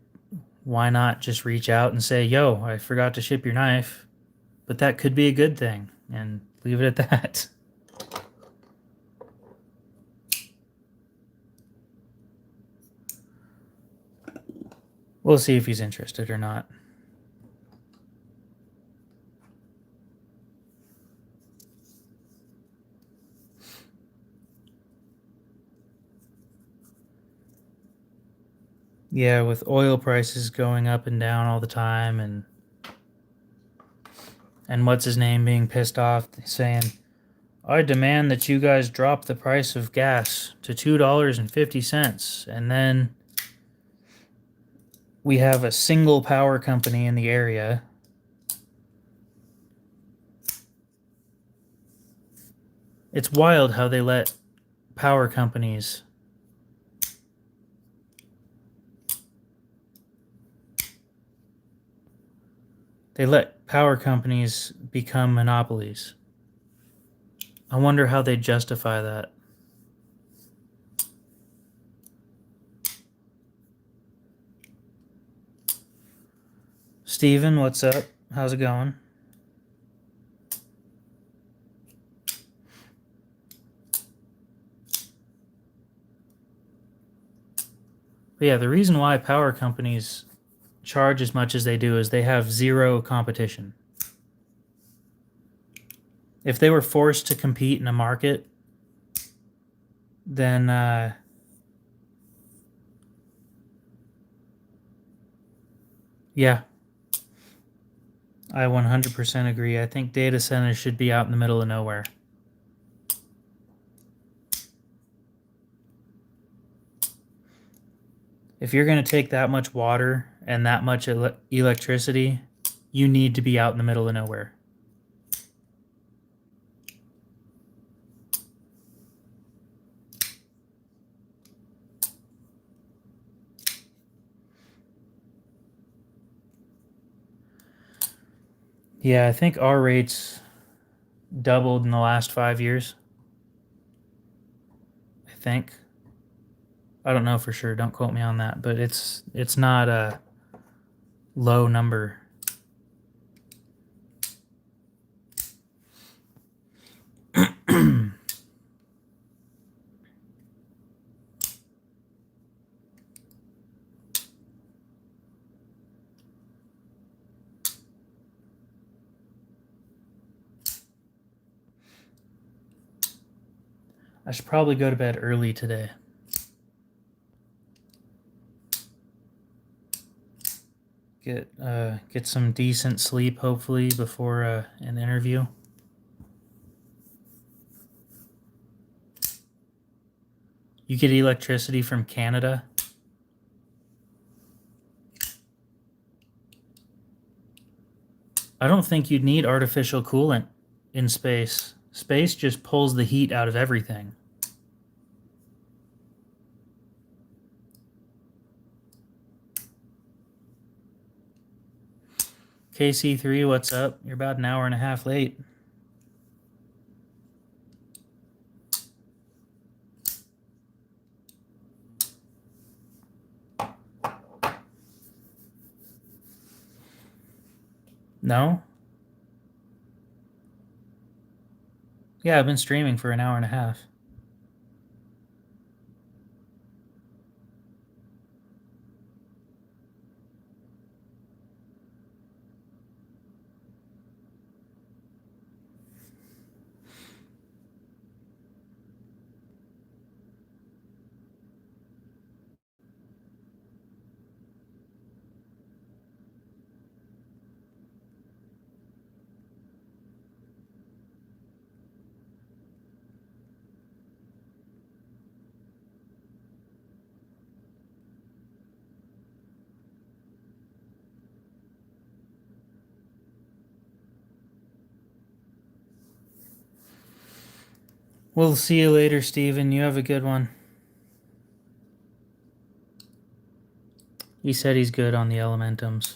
why not just reach out and say, yo, I forgot to ship your knife, but that could be a good thing, and leave it at that. We'll see if he's interested or not. Yeah, with oil prices going up and down all the time, and what's his name being pissed off saying, I demand that you guys drop the price of gas to $2.50. And then we have a single power company in the area. It's wild how they let power companies become monopolies. I wonder how they justify that. Steven, what's up? How's it going? But yeah, the reason why power companies charge as much as they do is they have zero competition. If they were forced to compete in a market, then yeah, I 100% agree. I think data centers should be out in the middle of nowhere. If you're going to take that much water and that much electricity, you need to be out in the middle of nowhere. Yeah, I think our rates doubled in the last 5 years. I think. I don't know for sure. Don't quote me on that, but it's not a low number. I should probably go to bed early today. Get some decent sleep, hopefully, before an interview. You get electricity from Canada? I don't think you'd need artificial coolant in space. Space just pulls the heat out of everything. KC3, what's up? You're about an hour and a half late. No? Yeah, I've been streaming for an hour and a half. We'll see you later, Steven. You have a good one. He said he's good on the Elementums.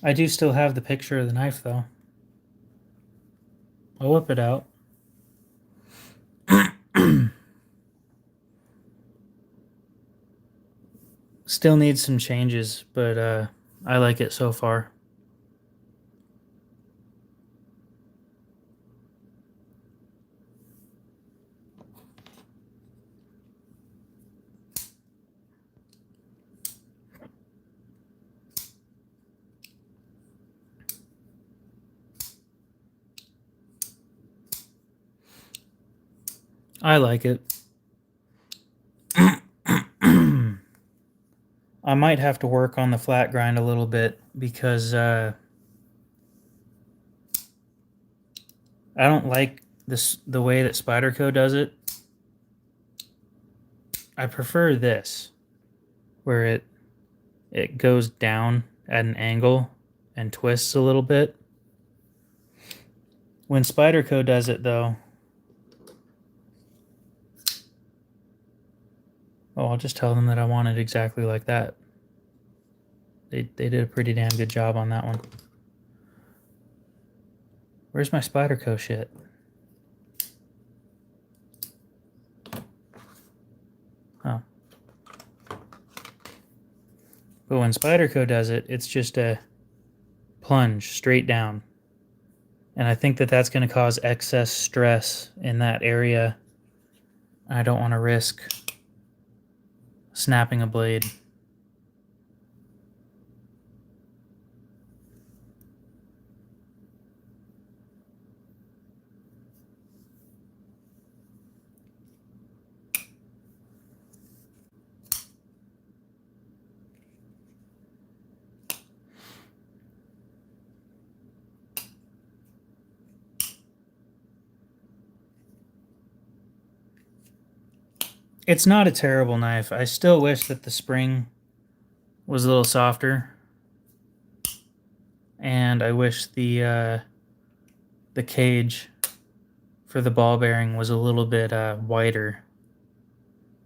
I do still have the picture of the knife, though. I'll whip it out. Still needs some changes, but I like it so far. I like it. I might have to work on the flat grind a little bit because I don't like the way that Spyderco does it. I prefer this, where it goes down at an angle and twists a little bit. When Spyderco does it, though, I'll just tell them that I want it exactly like that. They did a pretty damn good job on that one. Where's my Spyderco shit? Oh. But when Spyderco does it, it's just a plunge straight down. And I think that that's going to cause excess stress in that area. I don't want to risk snapping a blade. It's not a terrible knife. I still wish that the spring was a little softer. And I wish the cage for the ball bearing was a little bit wider.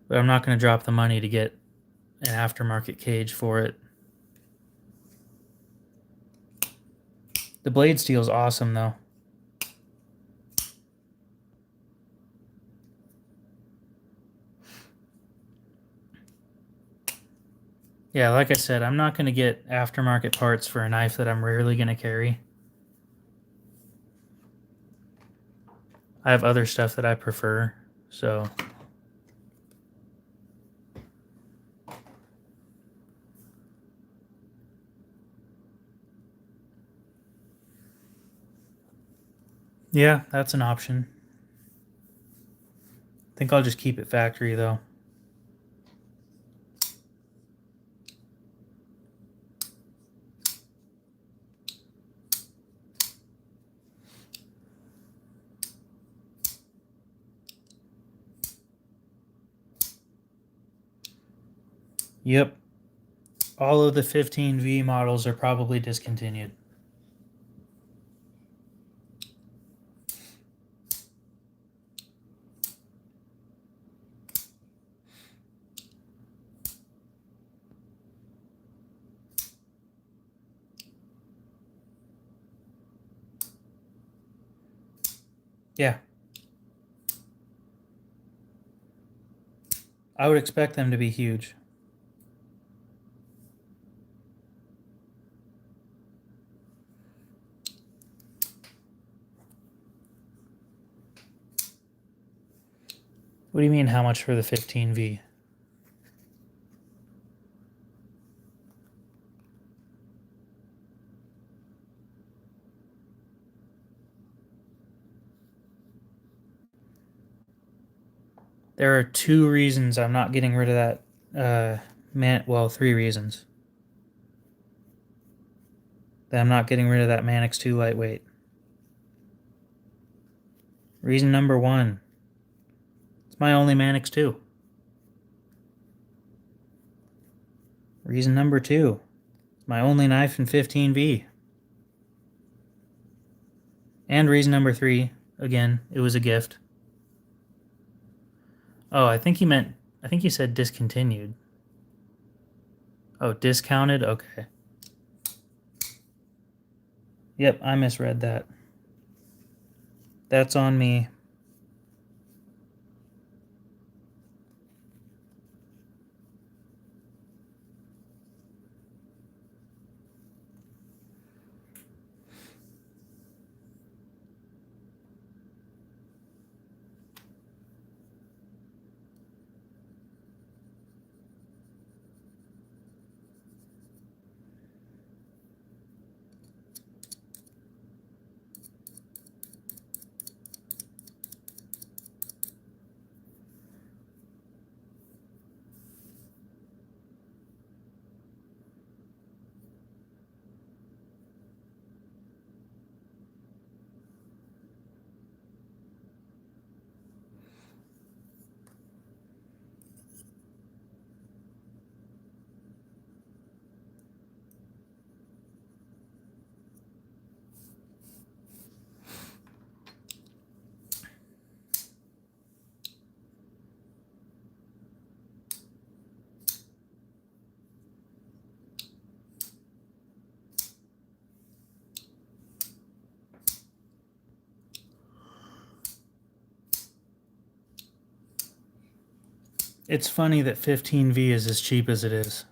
But I'm not going to drop the money to get an aftermarket cage for it. The blade steel's awesome, though. Yeah, like I said, I'm not going to get aftermarket parts for a knife that I'm rarely going to carry. I have other stuff that I prefer, so... Yeah, that's an option. I think I'll just keep it factory though. Yep. All of the 15V models are probably discontinued. Yeah. I would expect them to be huge. What do you mean, how much for the 15V? There are 2 reasons I'm not getting rid of that, well, 3 reasons that I'm not getting rid of that Manix 2 lightweight. Reason number 1, it's my only Manix 2. Reason number 2, it's my only knife in 15V. And reason number 3, again, it was a gift. Oh, I think you said discontinued. Oh, discounted? Okay. Yep, I misread that. That's on me. It's funny that 15V is as cheap as it is.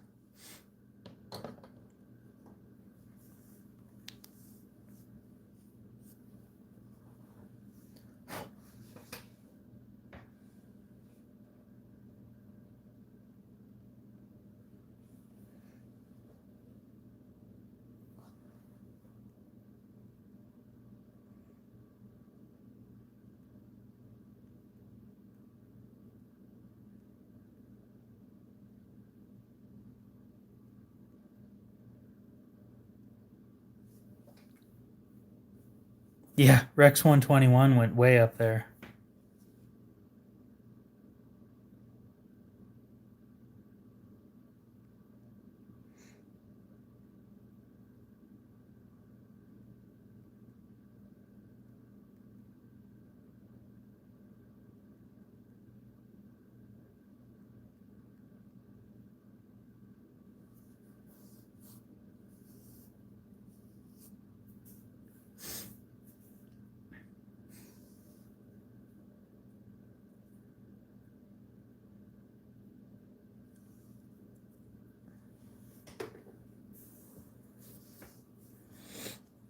Yeah, Rex 121 went way up there.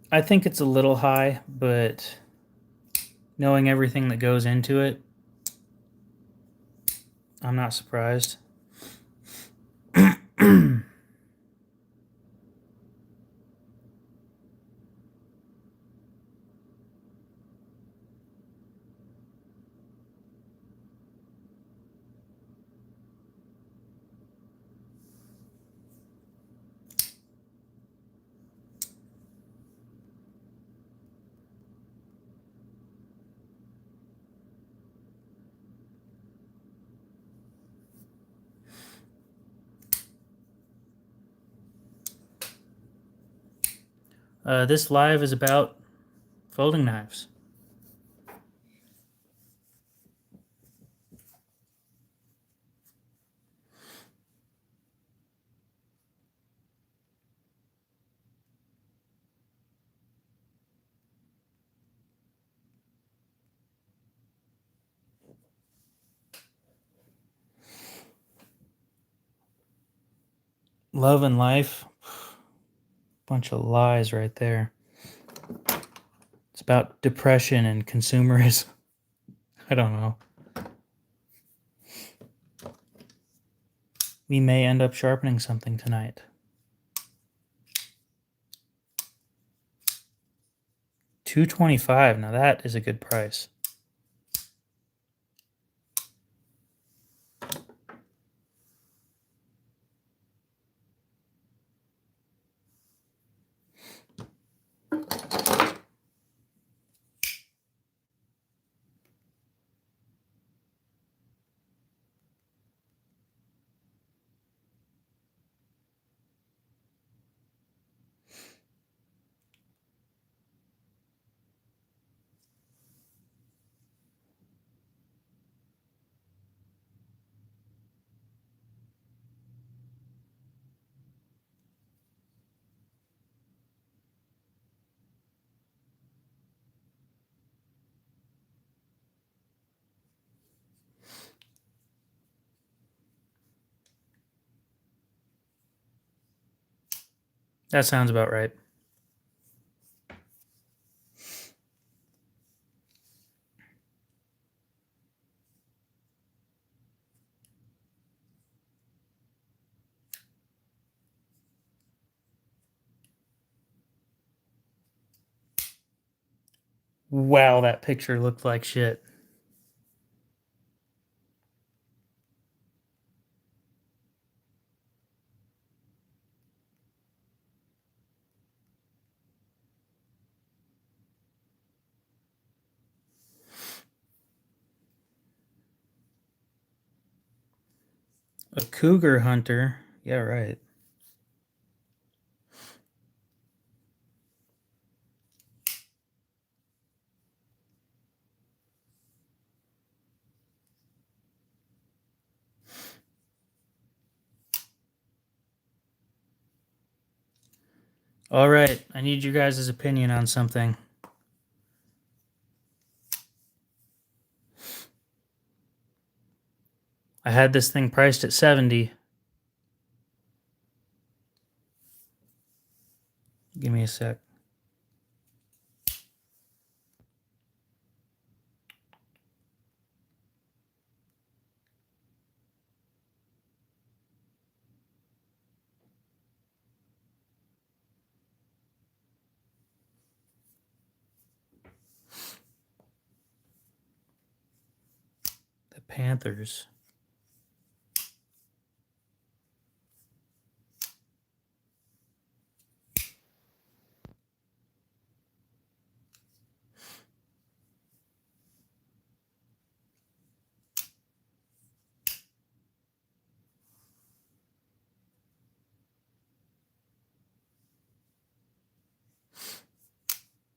I think it's a little high, but knowing everything that goes into it, I'm not surprised. This live is about folding knives. Love and life. Bunch of lies right there. It's about depression and consumerism. I don't know. We may end up sharpening something tonight. $225. Now that is a good price. That sounds about right. Wow, that picture looked like shit. A cougar hunter. Yeah, right. All right, I need you guys' opinion on something. I had this thing priced at 70. Give me a sec. The Panthers.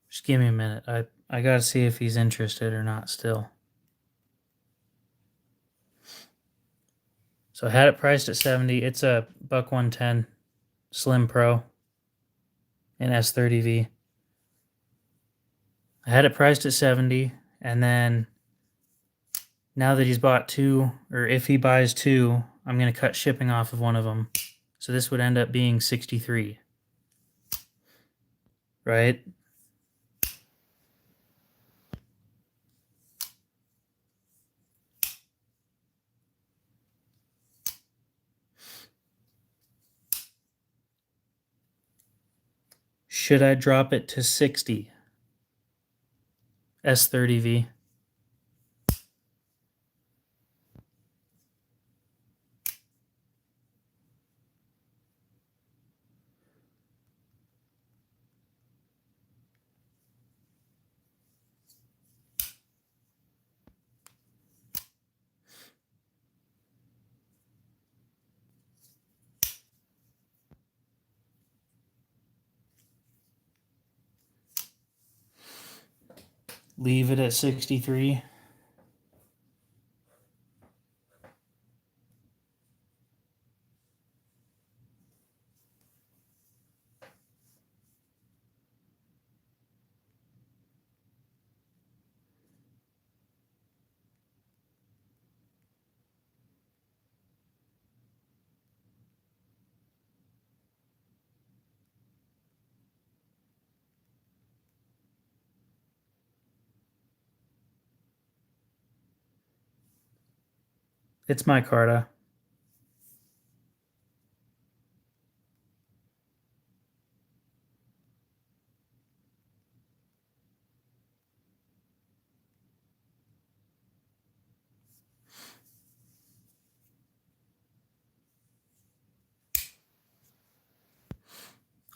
Just give me a minute. I gotta see if he's interested or not still. So I had it priced at 70. It's a buck 110 Slim Pro in S30V. I had it priced at 70, and then now that he's bought two, or if he buys two, I'm going to cut shipping off of one of them. So this would end up being 63. Right? Should I drop it to 60? S30V. leave it at 63. It's my Carta.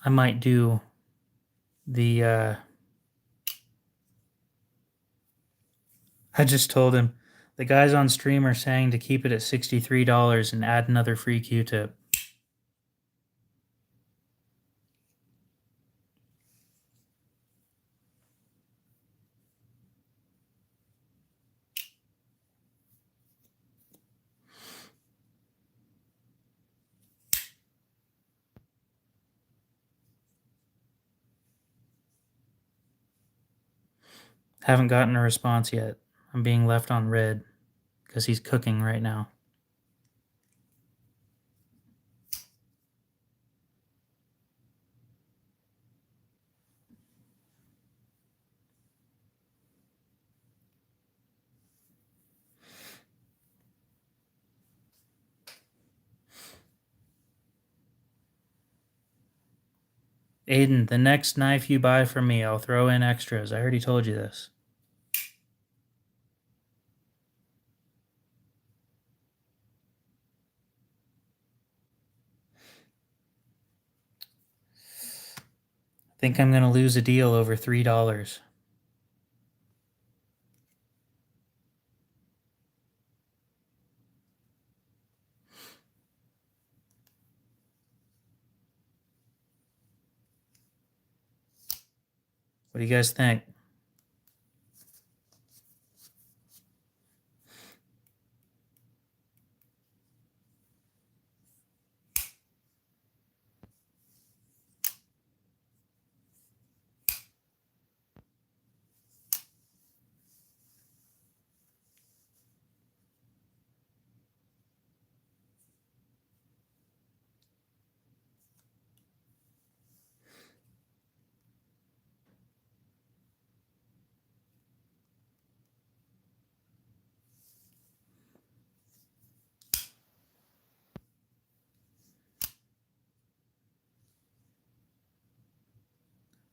I might do the I just told him the guys on stream are saying to keep it at $63 and add another free Q-tip. Haven't gotten a response yet. I'm being left on red because he's cooking right now. Aiden, the next knife you buy from me, I'll throw in extras. I already told you this. I think I'm going to lose a deal over $3. What do you guys think?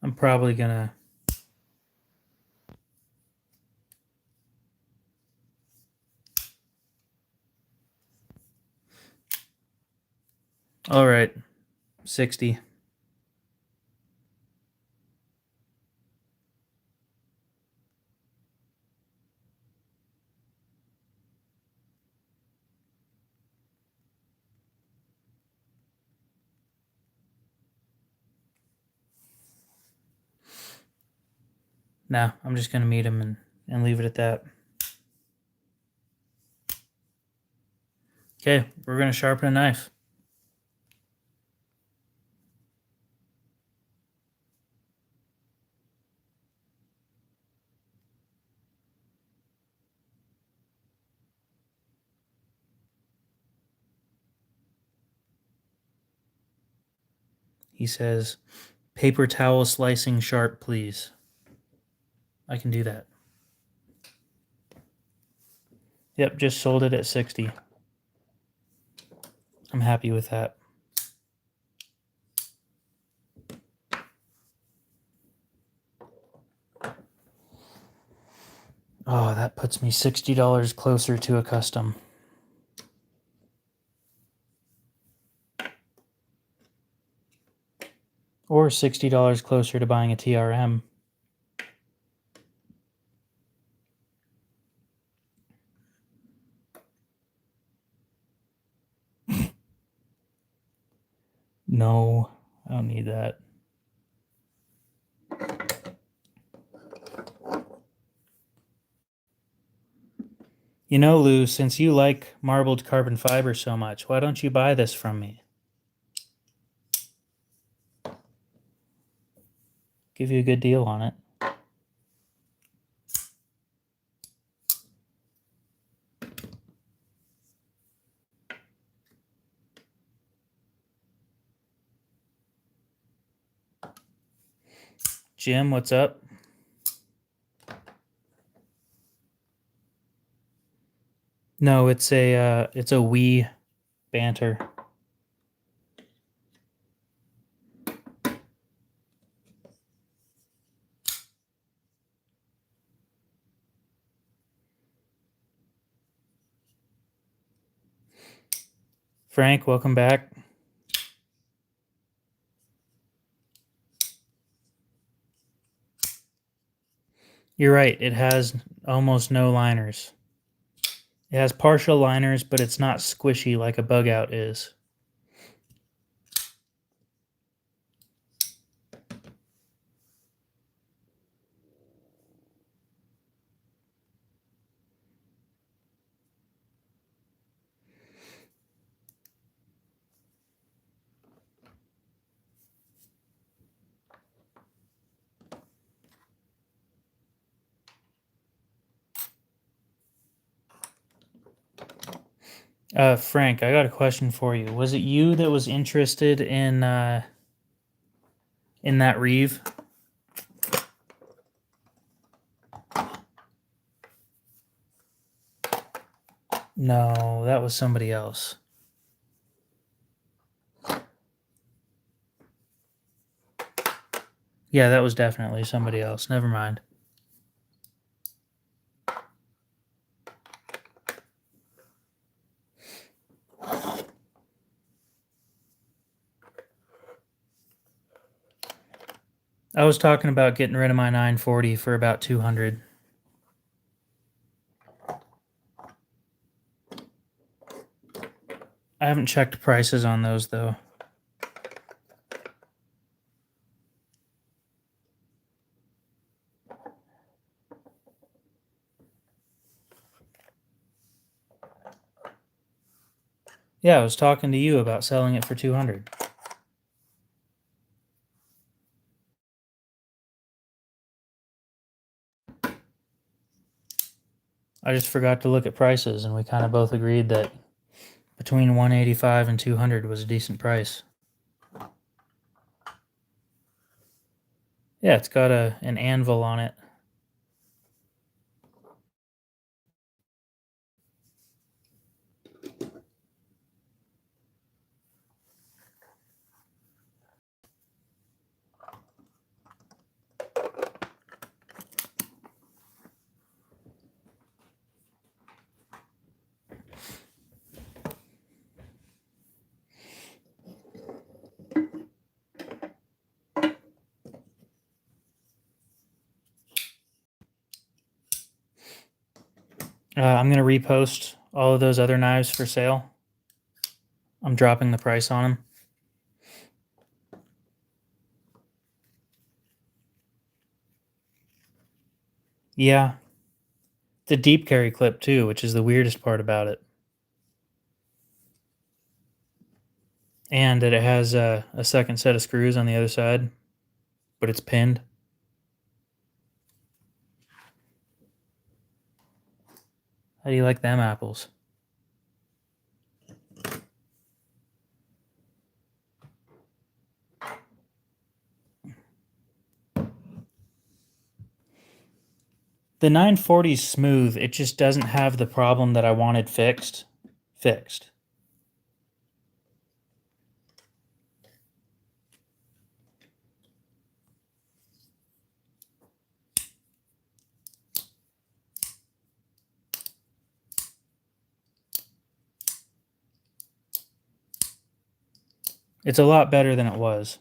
I'm probably going to... All right, 60. Nah, I'm just going to meet him and leave it at that. Okay, we're going to sharpen a knife. He says, paper towel slicing sharp, please. I can do that. Yep, just sold it at 60. I'm happy with that. Oh, that puts me $60 closer to a custom. Or $60 closer to buying a TRM. No, I don't need that. You know, Lou, since you like marbled carbon fiber so much, why don't you buy this from me? Give you a good deal on it. Jim, what's up? No, it's a Wii banter. Frank, welcome back. You're right, it has almost no liners. It has partial liners, but it's not squishy like a bug out is. Frank, I got a question for you. Was it you that was interested in that Reeve? No, that was somebody else. Yeah, that was definitely somebody else. Never mind. I was talking about getting rid of my 940 for about 200. I haven't checked prices on those though. Yeah, I was talking to you about selling it for 200. I just forgot to look at prices, and we kind of both agreed that between 185 and 200 was a decent price. Yeah, it's got an anvil on it. I'm going to repost all of those other knives for sale. I'm dropping the price on them. Yeah. The deep carry clip too, which is the weirdest part about it. And that it has a second set of screws on the other side, but it's pinned. How do you like them apples? The 940 is smooth. It just doesn't have the problem that I wanted fixed. It's a lot better than it was.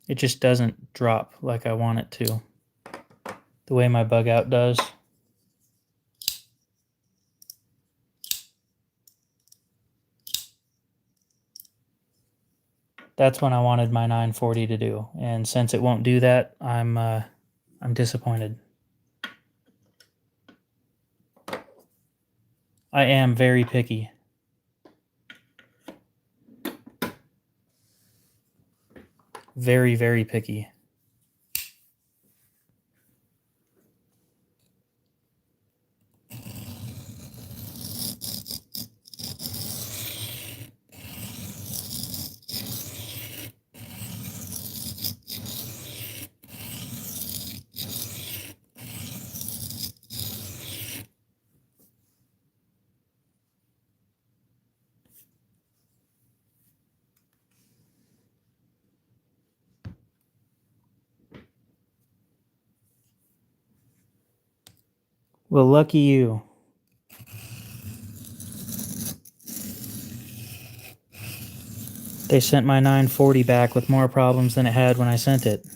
It just doesn't drop like I want it to. The way my bug out does. That's when I wanted my 940 to do. And since it won't do that, I'm disappointed. I am very picky. Very, very picky. Well, lucky you. They sent my 940 back with more problems than it had when I sent it.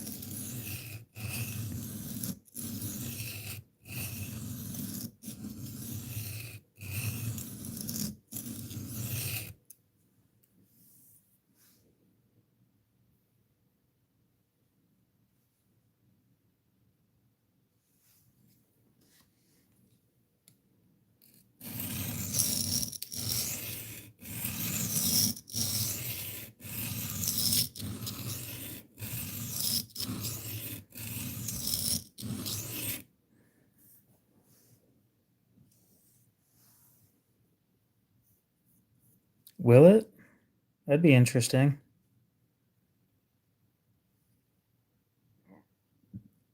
Will it? That'd be interesting.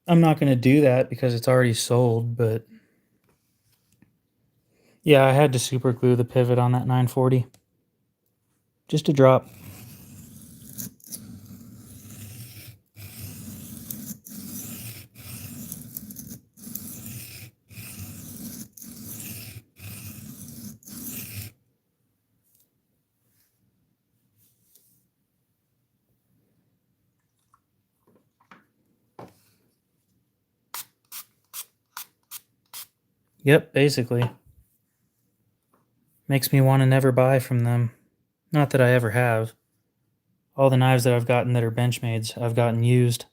I'm not going to do that because it's already sold, but yeah, I had to super glue the pivot on that 940. Just a drop. Yep, basically. Makes me want to never buy from them. Not that I ever have. All the knives that I've gotten that are Benchmades, I've gotten used.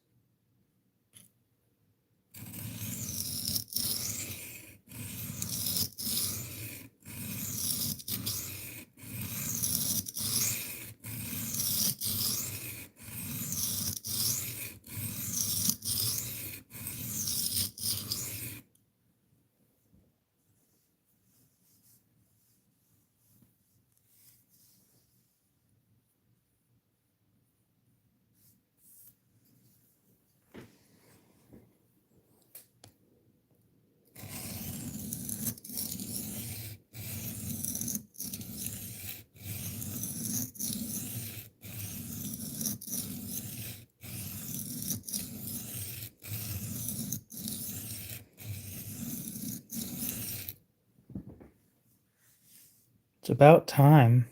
It's about time.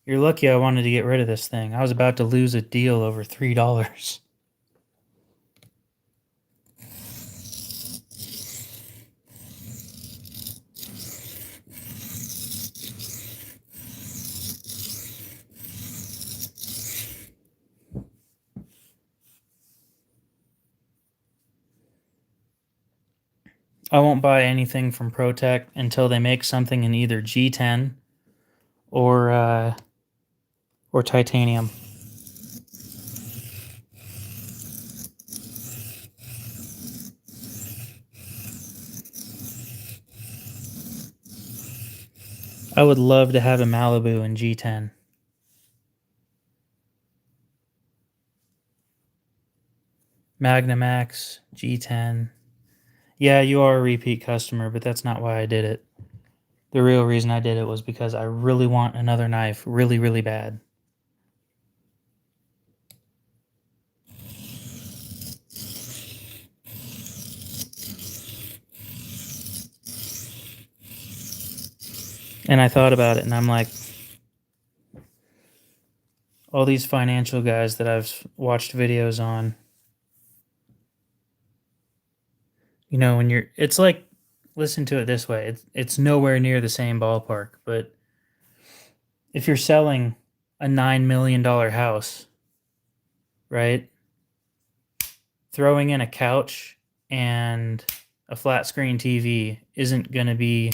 You're lucky I wanted to get rid of this thing. I was about to lose a deal over $3. I won't buy anything from ProTech until they make something in either G10 or titanium. I would love to have a Malibu in G10. Magnamax, G10. Yeah, you are a repeat customer, but that's not why I did it. The real reason I did it was because I really want another knife really, really bad. And I thought about it and I'm like, all these financial guys that I've watched videos on, you know, when you're, it's like, listen to it this way. It's nowhere near the same ballpark, but if you're selling a $9 million house, right? Throwing in a couch and a flat screen TV isn't going to be...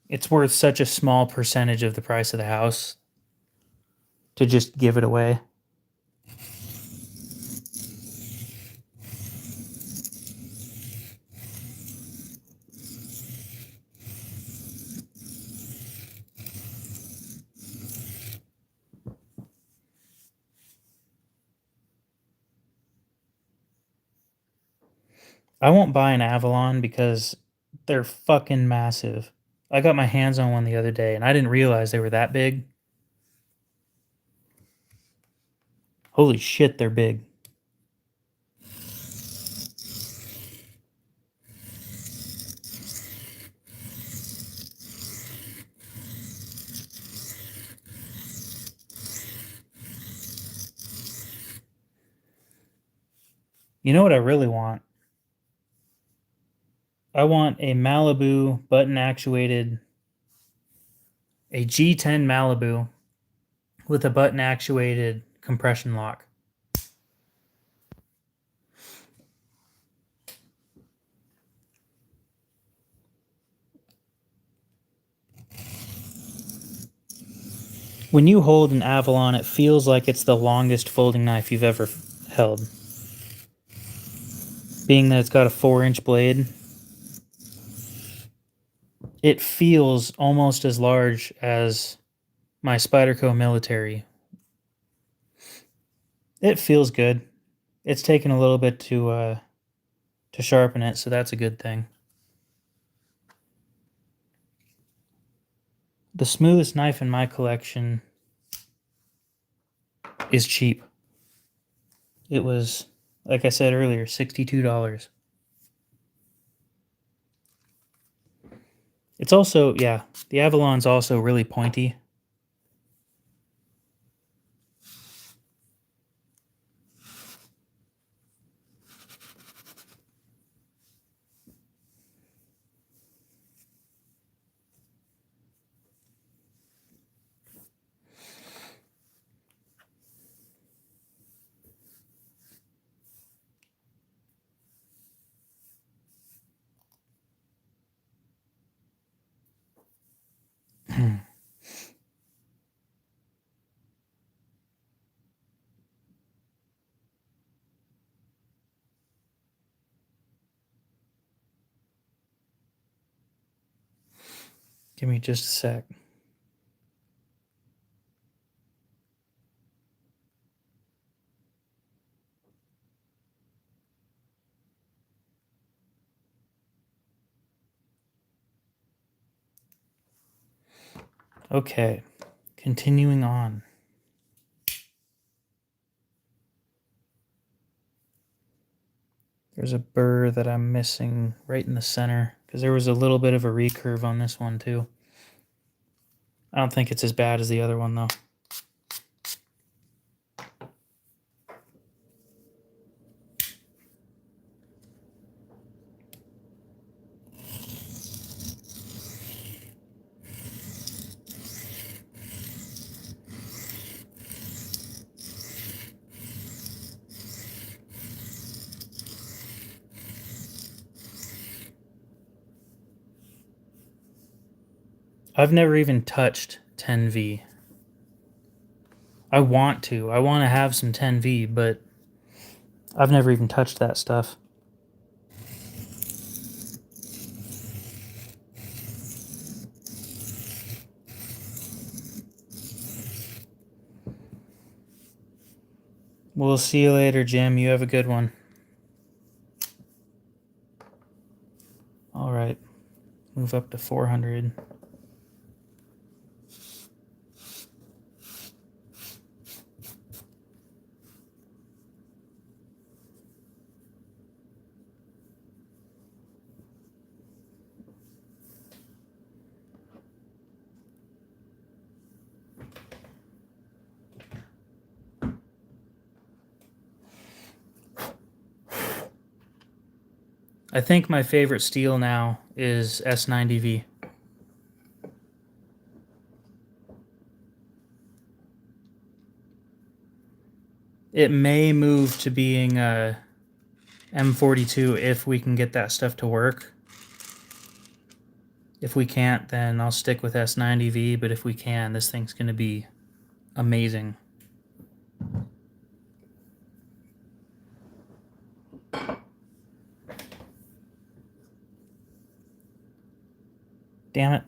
It's worth such a small percentage of the price of the house to just give it away. I won't buy an Avalon because they're fucking massive. I got my hands on one the other day and I didn't realize they were that big. Holy shit, they're big. You know what I really want? I want a Malibu button actuated, a G10 Malibu with a button actuated compression lock. When you hold an Avalon, it feels like it's the longest folding knife you've ever held. Being that it's got a 4-inch blade, it feels almost as large as my Spyderco Military. It feels good. It's taken a little bit to sharpen it, so that's a good thing. The smoothest knife in my collection is cheap. It was, like I said earlier, $62. It's also, yeah, the Avalon's also really pointy. Give me just a sec. Okay, continuing on. There's a burr that I'm missing right in the center because there was a little bit of a recurve on this one too. I don't think it's as bad as the other one though. I've never even touched 10V. I want to. I want to have some 10V, but I've never even touched that stuff. We'll see you later, Jim. You have a good one. All right. Move up to 400. I think my favorite steel now is S90V. It may move to being M42 if we can get that stuff to work. If we can't, then I'll stick with S90V, but if we can, this thing's going to be amazing. Damn it.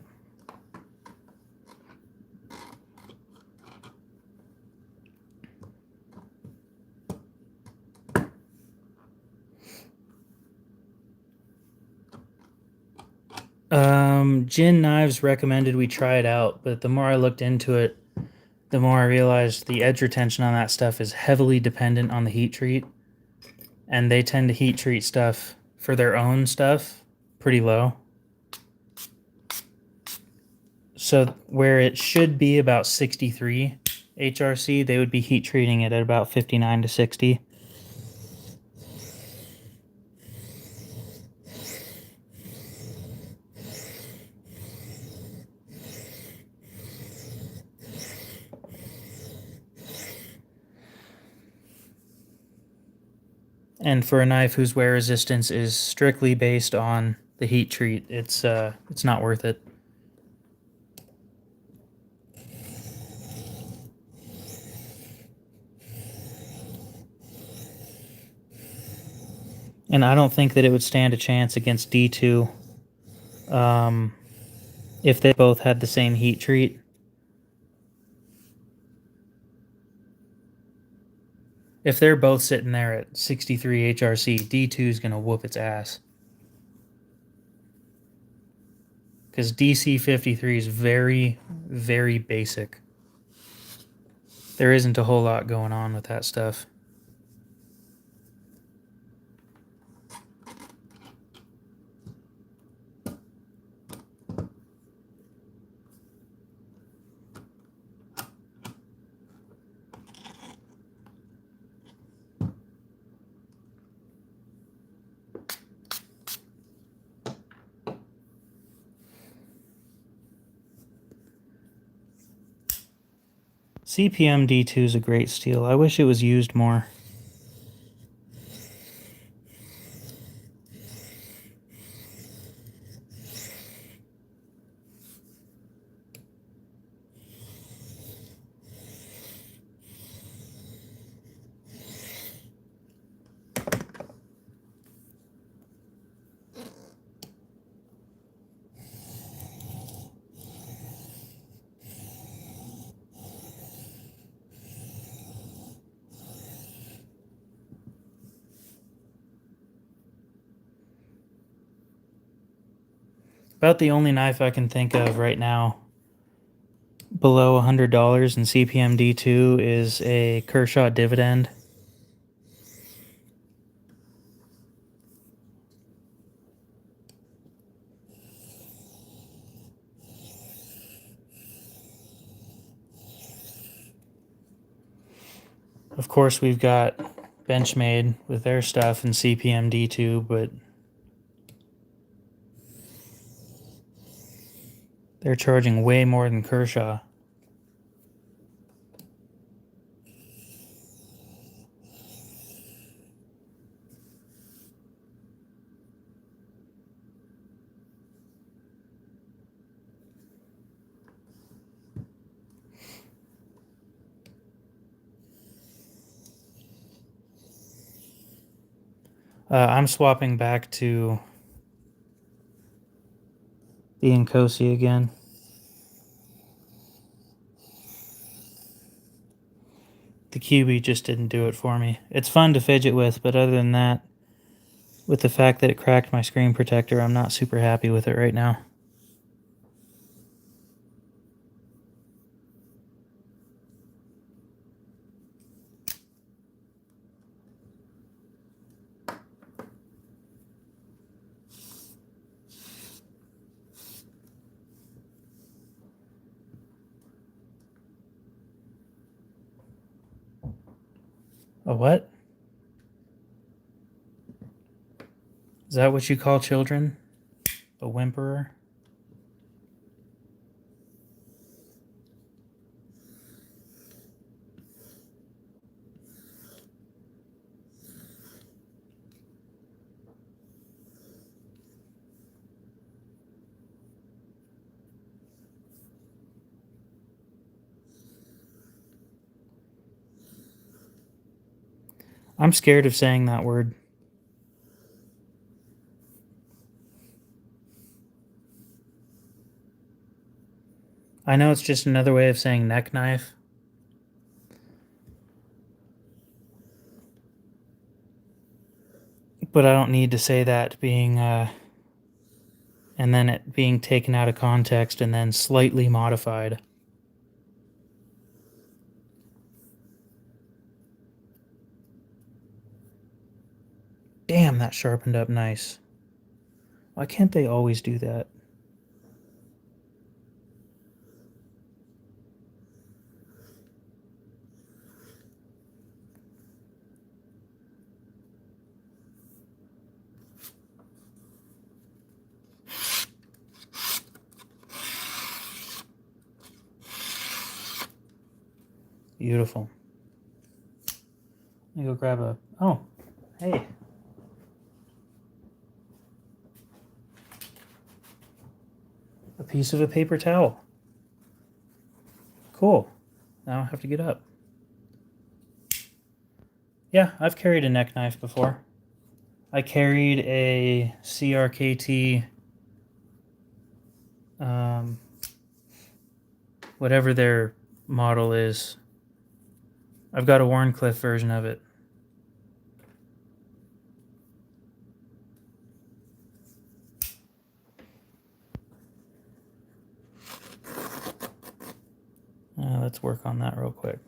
Jin Knives recommended we try it out, but the more I looked into it, the more I realized the edge retention on that stuff is heavily dependent on the heat treat, and they tend to heat treat stuff for their own stuff pretty low. So where it should be about 63 HRC, they would be heat treating it at about 59 to 60. And for a knife whose wear resistance is strictly based on the heat treat, it's not worth it. And I don't think that it would stand a chance against D2 if they both had the same heat treat. If they're both sitting there at 63 HRC, D2 is going to whoop its ass. Because DC53 is very, very basic. There isn't a whole lot going on with that stuff. CPM D2 is a great steel. I wish it was used more. About the only knife I can think of right now below $100 in CPM D2 is a Kershaw Dividend. Of course, we've got Benchmade with their stuff in CPM D2, but they're charging way more than Kershaw. I'm swapping back to the Inkosi again. The QB just didn't do it for me. It's fun to fidget with, but other than that, with the fact that it cracked my screen protector, I'm not super happy with it right now. A what? Is that what you call children? A whimperer? I'm scared of saying that word. I know it's just another way of saying neck knife. But I don't need to say that being, and then it being taken out of context and then slightly modified. Damn, that sharpened up nice. Why can't they always do that? Beautiful. Let me go grab a... Oh, hey. A piece of a paper towel. Cool. Now I don't have to get up. Yeah, I've carried a neck knife before. I carried a CRKT, whatever their model is. I've got a Wharncliffe version of it. Let's work on that real quick.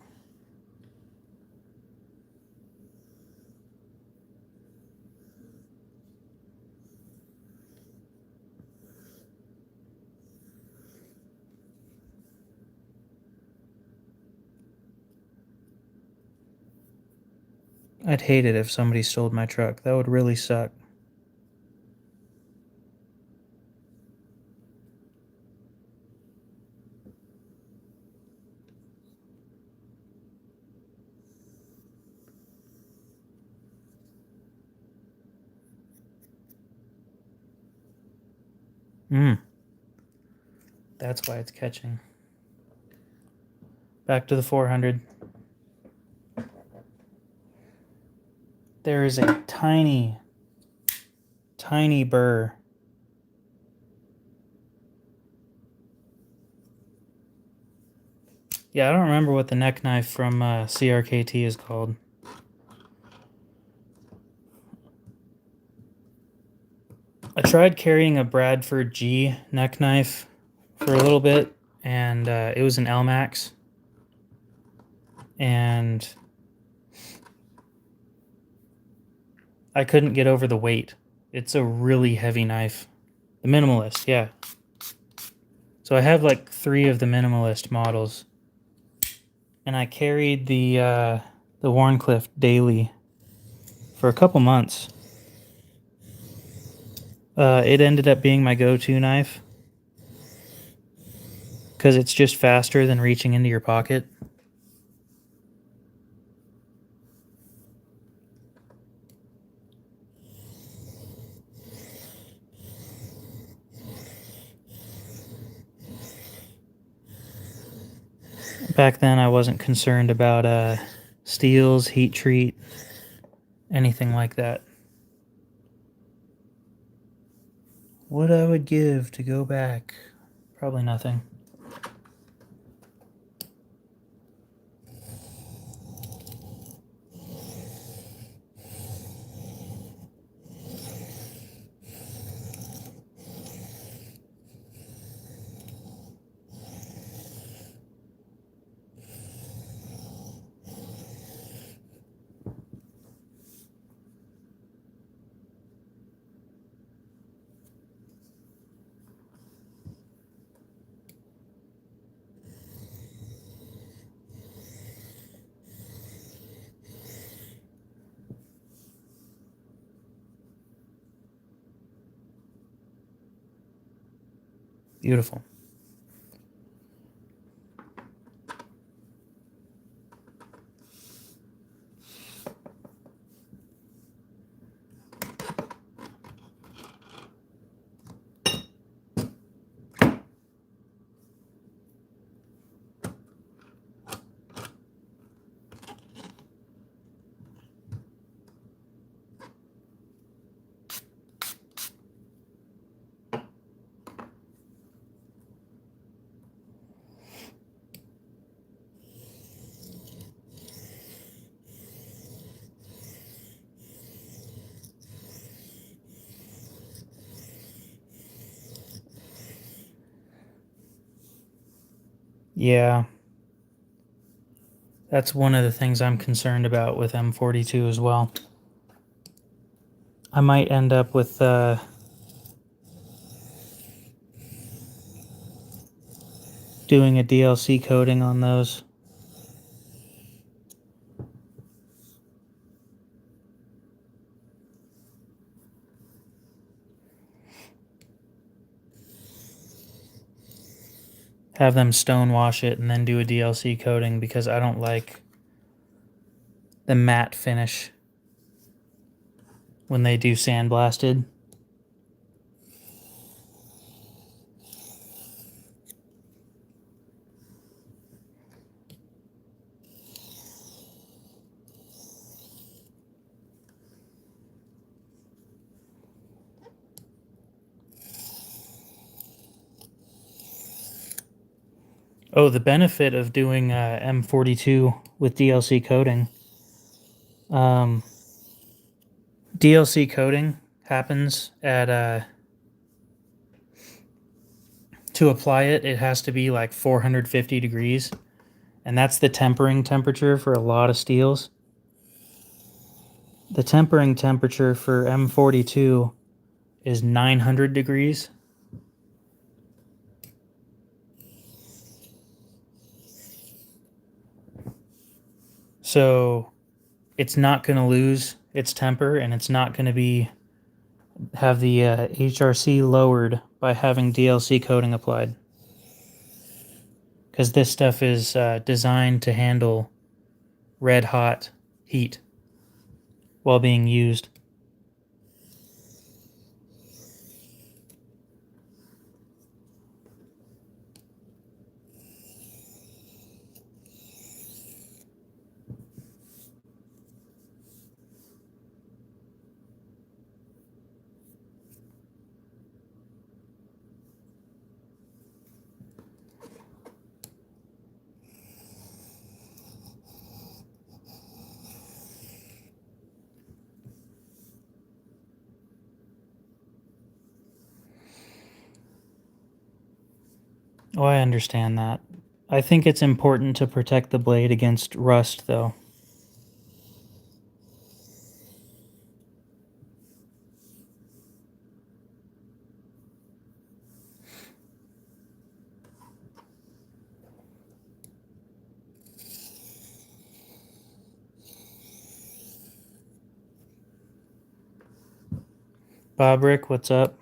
I'd hate it if somebody stole my truck. That would really suck. That's why it's catching. Back to the 400. There is a tiny, tiny burr. Yeah, I don't remember what the neck knife from CRKT is called. I tried carrying a Bradford G neck knife for a little bit, and it was an Elmax. And I couldn't get over the weight. It's a really heavy knife. The Minimalist, yeah. So I have like 3 of the Minimalist models. And I carried the Wharncliffe daily for a couple months. It ended up being my go-to knife because it's just faster than reaching into your pocket. Back then, I wasn't concerned about steels, heat treat, anything like that. What I would give to go back? Probably nothing. Beautiful. Yeah, that's one of the things I'm concerned about with M42 as well. I might end up with doing a DLC coating on those. Have them stonewash it and then do a DLC coating because I don't like the matte finish when they do sandblasted. Oh, the benefit of doing M42 with DLC coating. DLC coating happens at to apply it, it has to be like 450 degrees, and that's the tempering temperature for a lot of steels. The tempering temperature for M42 is 900 degrees. So it's not going to lose its temper, and it's not going to have the HRC lowered by having DLC coating applied. Because this stuff is designed to handle red hot heat while being used. Oh, I understand that. I think it's important to protect the blade against rust, though. Bob Rick, what's up?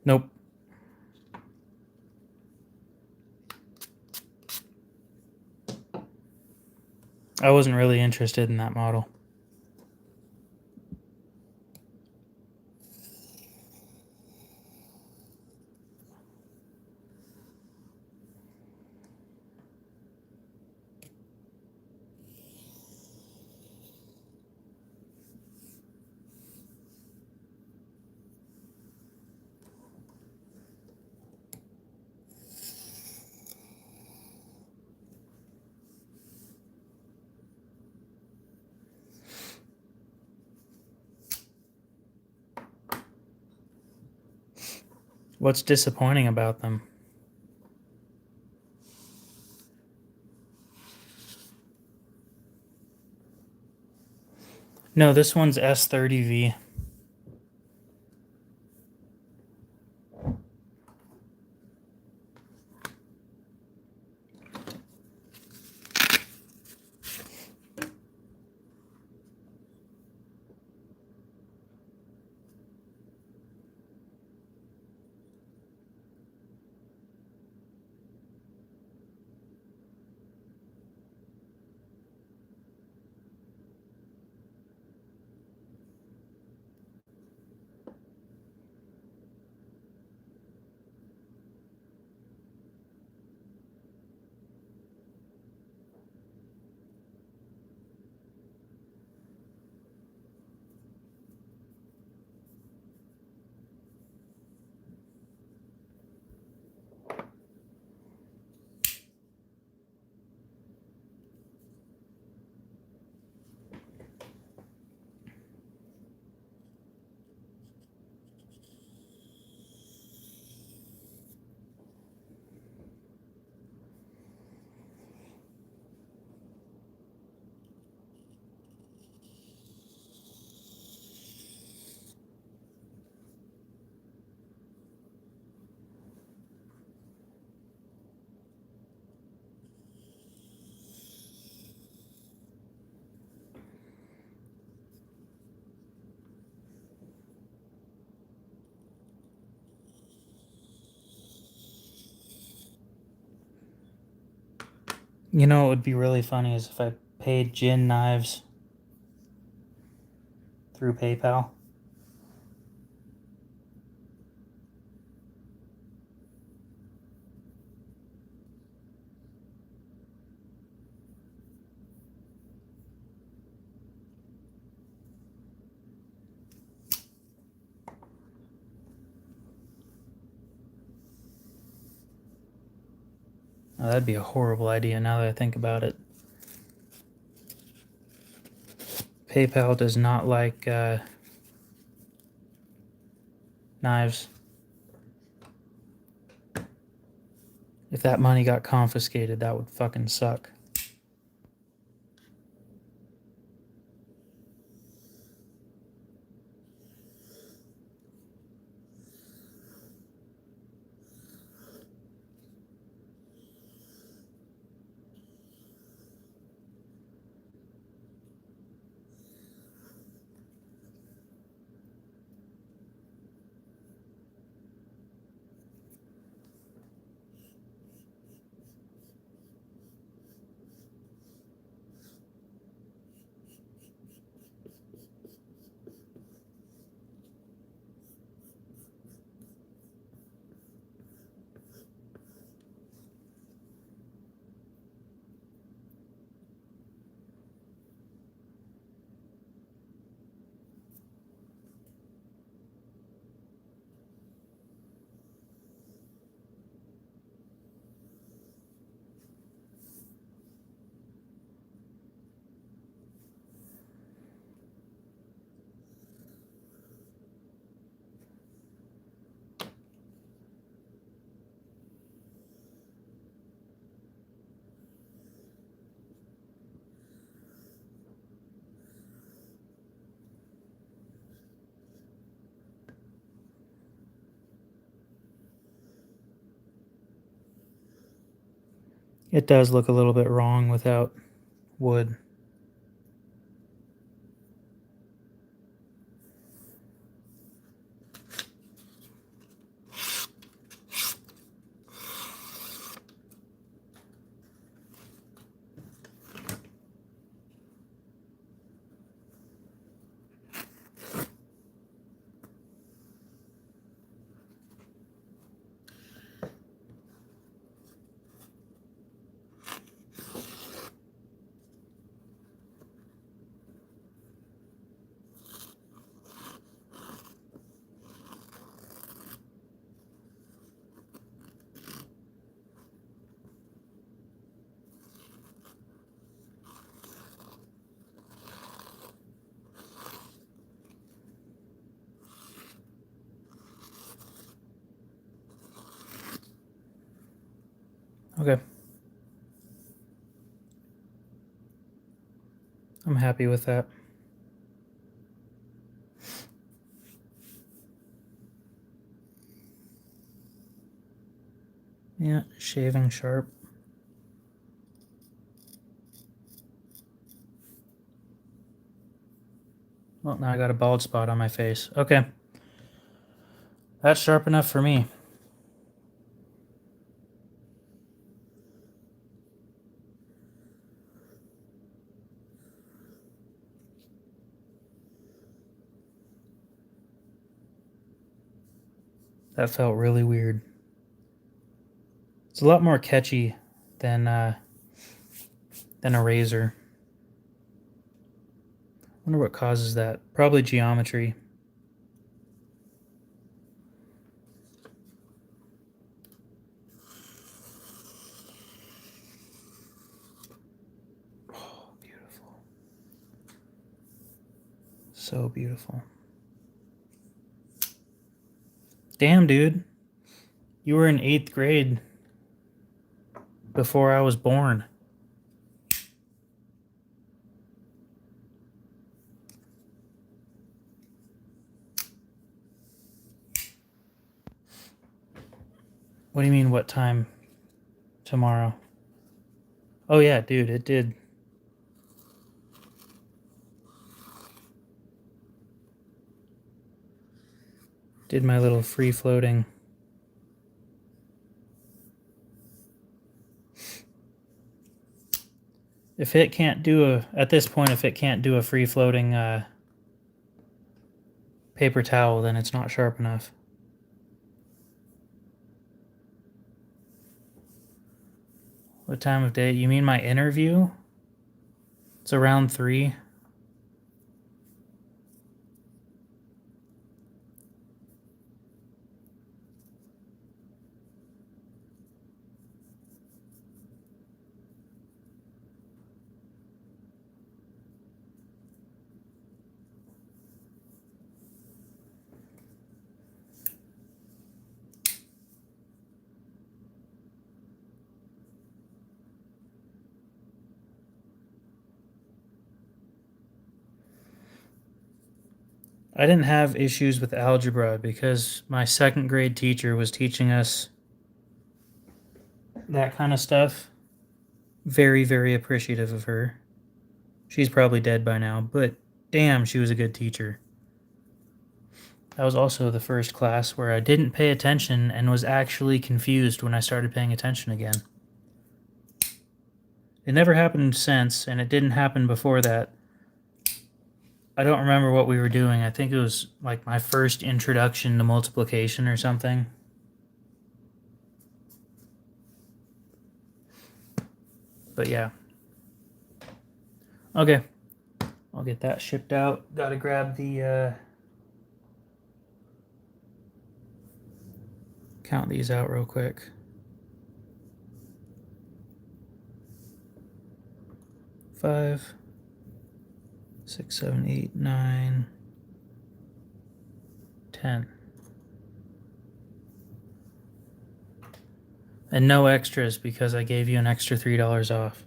Nope. I wasn't really interested in that model. What's disappointing about them? No, this one's S30V. You know what would be really funny is if I paid Jin Knives through PayPal. Oh, that'd be a horrible idea now that I think about it. PayPal does not like knives. If that money got confiscated, that would fucking suck. It does look a little bit wrong without wood. Okay. I'm happy with that. Yeah, shaving sharp. Well, now I got a bald spot on my face. Okay. That's sharp enough for me. That felt really weird. It's a lot more catchy than a razor. Wonder what causes that. Probably geometry. Oh, beautiful. So beautiful. Damn, dude. You were in 8th grade before I was born. What do you mean, what time tomorrow? Oh, yeah, dude, it did. Did my little free floating. If it can't do at this point, if it can't do a free-floating paper towel, then it's not sharp enough. What time of day? You mean my interview? It's around 3. I didn't have issues with algebra because my 2nd grade teacher was teaching us that kind of stuff. Very, very appreciative of her. She's probably dead by now, but damn, she was a good teacher. That was also the first class where I didn't pay attention and was actually confused when I started paying attention again. It never happened since, and it didn't happen before that. I don't remember what we were doing. I think it was like my first introduction to multiplication or something. But yeah. Okay. I'll get that shipped out. Gotta grab the, count these out real quick. 5, 6, 7, 8, 9, 10. And no extras because I gave you an extra $3 off.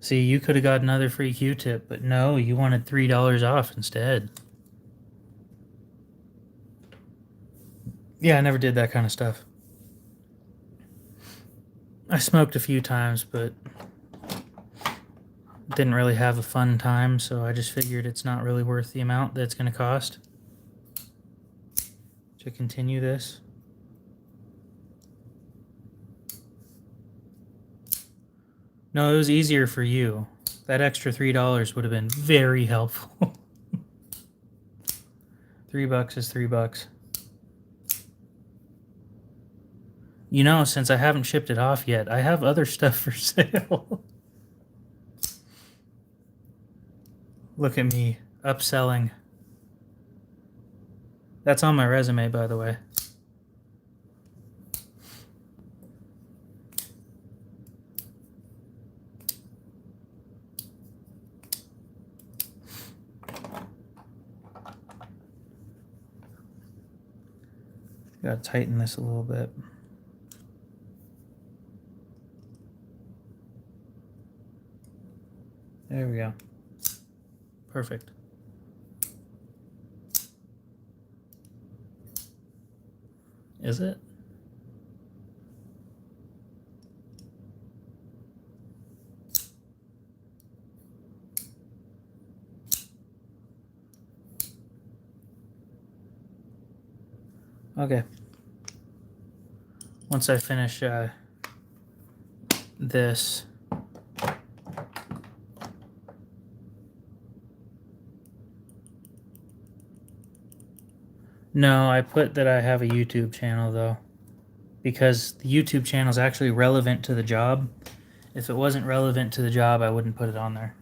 See, you could have got another free Q-tip, but no, you wanted $3 off instead. Yeah, I never did that kind of stuff. I smoked a few times, but didn't really have a fun time, so I just figured it's not really worth the amount that it's going to cost to continue this. No, it was easier for you. That extra $3 would have been very helpful. $3 is $3. You know, since I haven't shipped it off yet, I have other stuff for sale. Look at me, upselling. That's on my resume, by the way. Gotta tighten this a little bit. There we go. Perfect. Is it? Okay. Once I finish this, no, I put that I have a YouTube channel though, because the YouTube channel is actually relevant to the job. If it wasn't relevant to the job, I wouldn't put it on there.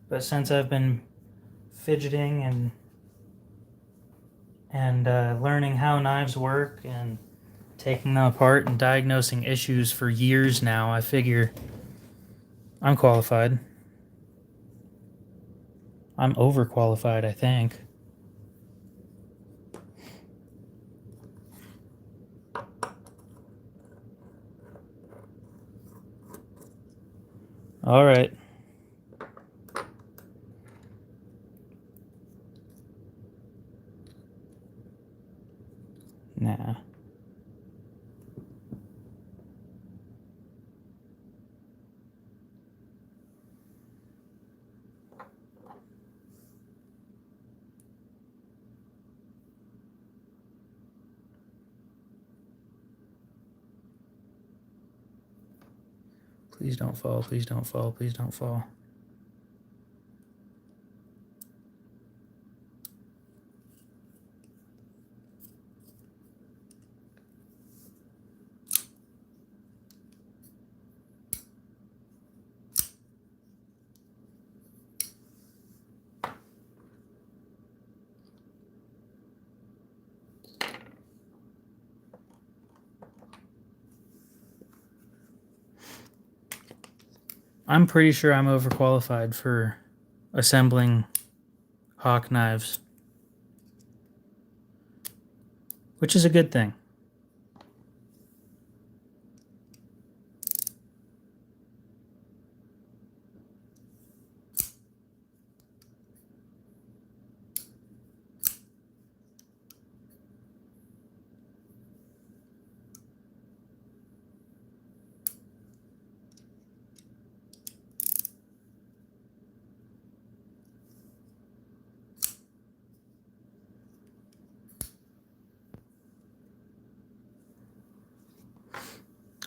But since I've been fidgeting and learning how knives work and taking them apart and diagnosing issues for years now, I figure I'm qualified. I'm overqualified, I think. All right. Nah. Please don't fall, please don't fall, please don't fall. I'm pretty sure I'm overqualified for assembling hawk knives, which is a good thing.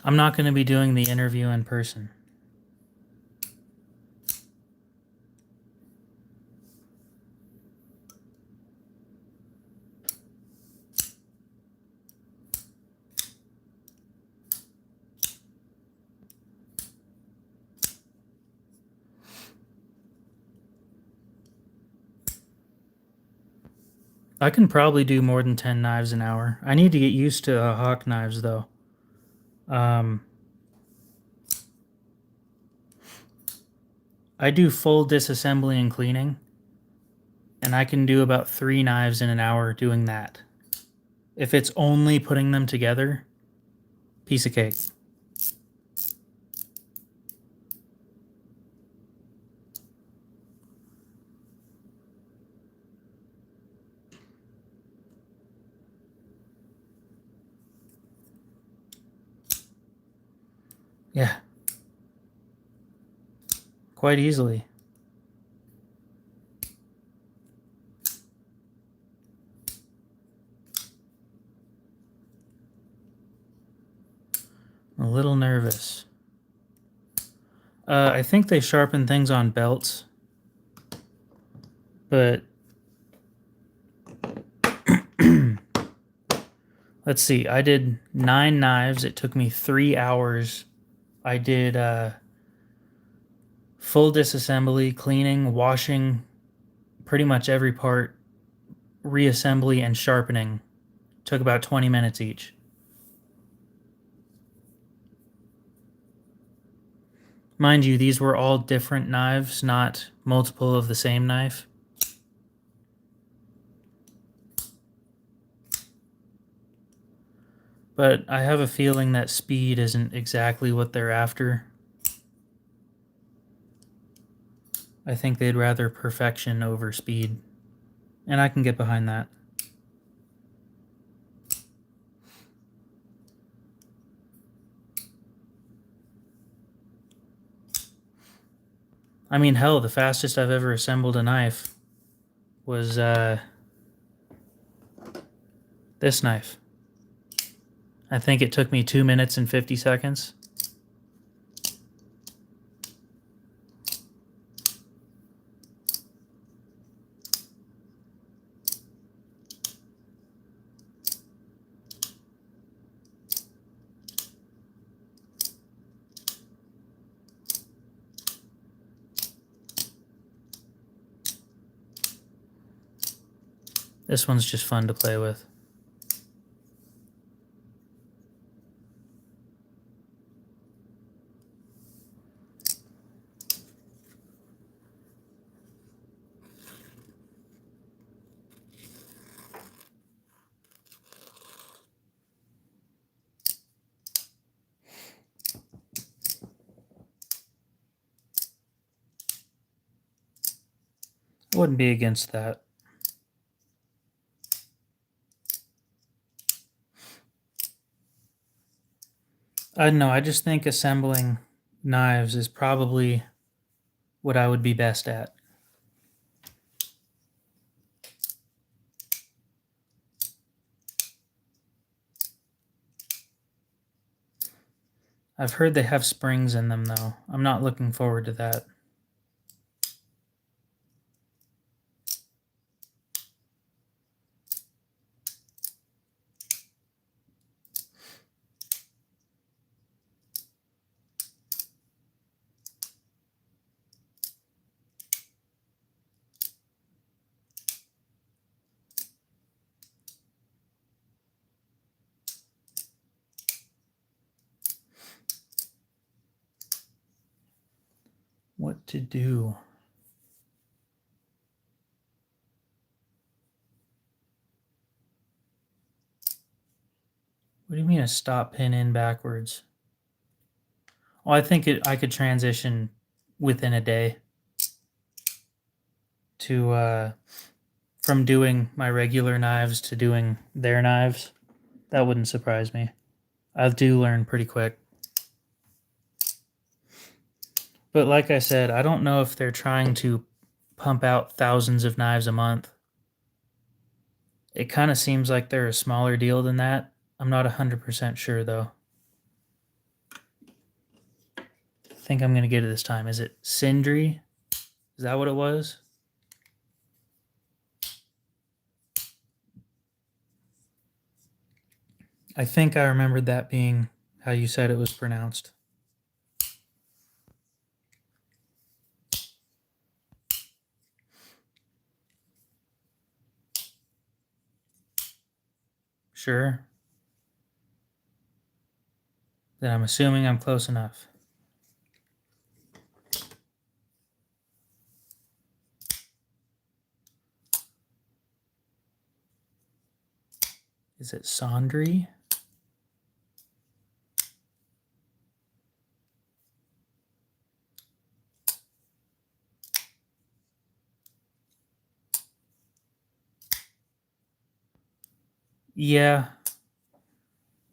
I'm not going to be doing the interview in person. I can probably do more than 10 knives an hour. I need to get used to hawk knives, though. I do full disassembly and cleaning, and I can do about 3 knives in an hour doing that. If it's only putting them together, piece of cake. Yeah. Quite easily. I'm a little nervous. I think they sharpen things on belts, but let's see. I did 9 knives. It took me 3 hours. I did full disassembly, cleaning, washing, pretty much every part, reassembly, and sharpening. Took about 20 minutes each. Mind you, these were all different knives, not multiple of the same knife. But I have a feeling that speed isn't exactly what they're after. I think they'd rather perfection over speed. And I can get behind that. I mean, hell, the fastest I've ever assembled a knife was this knife. I think it took me 2 minutes and 50 seconds. This one's just fun to play with. I wouldn't be against that. I don't know, I just think assembling knives is probably what I would be best at. I've heard they have springs in them, though. I'm not looking forward to that. What to do? What do you mean a stop pin in backwards? Well, I think I could transition within a day to from doing my regular knives to doing their knives. That wouldn't surprise me. I do learn pretty quick. But like I said, I don't know if they're trying to pump out thousands of knives a month. It kind of seems like they're a smaller deal than that. I'm not 100% sure though. I think I'm going to get it this time. Is it Sindri? Is that what it was? I think I remembered that being how you said it was pronounced. Sure. Then I'm assuming I'm close enough. Is it Sandri? Yeah.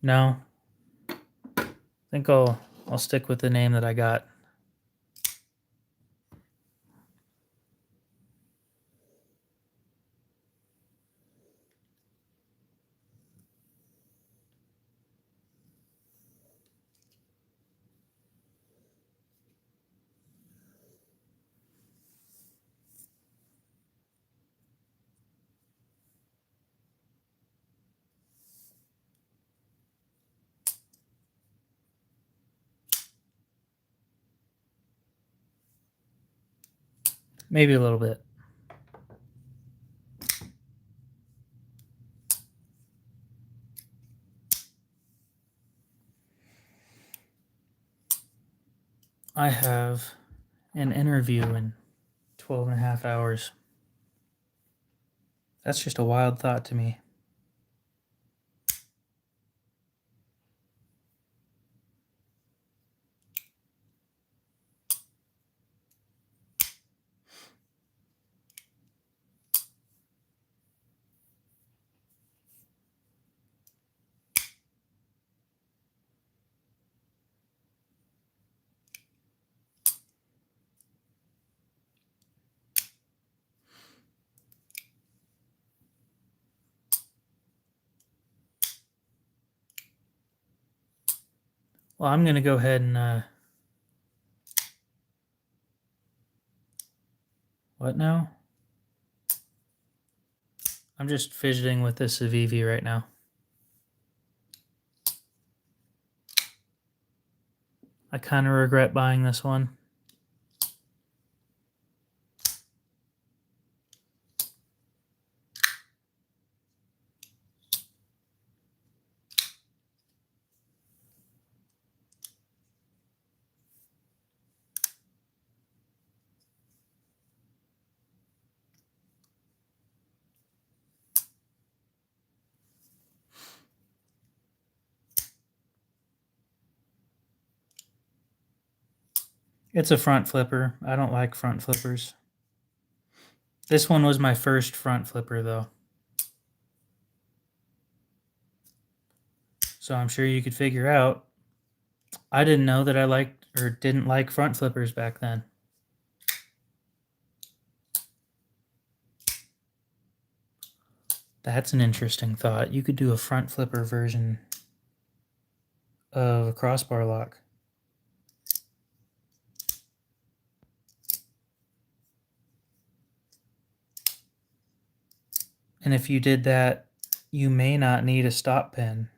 No. I think I'll stick with the name that I got. Maybe a little bit. I have an interview in 12 and a half hours. That's just a wild thought to me. Well, I'm going to go ahead and what now? I'm just fidgeting with this Civivi right now. I kind of regret buying this one. It's a front flipper. I don't like front flippers. This one was my first front flipper, though. So I'm sure you could figure out. I didn't know that I liked or didn't like front flippers back then. That's an interesting thought. You could do a front flipper version of a crossbar lock. And if you did that, you may not need a stop pin.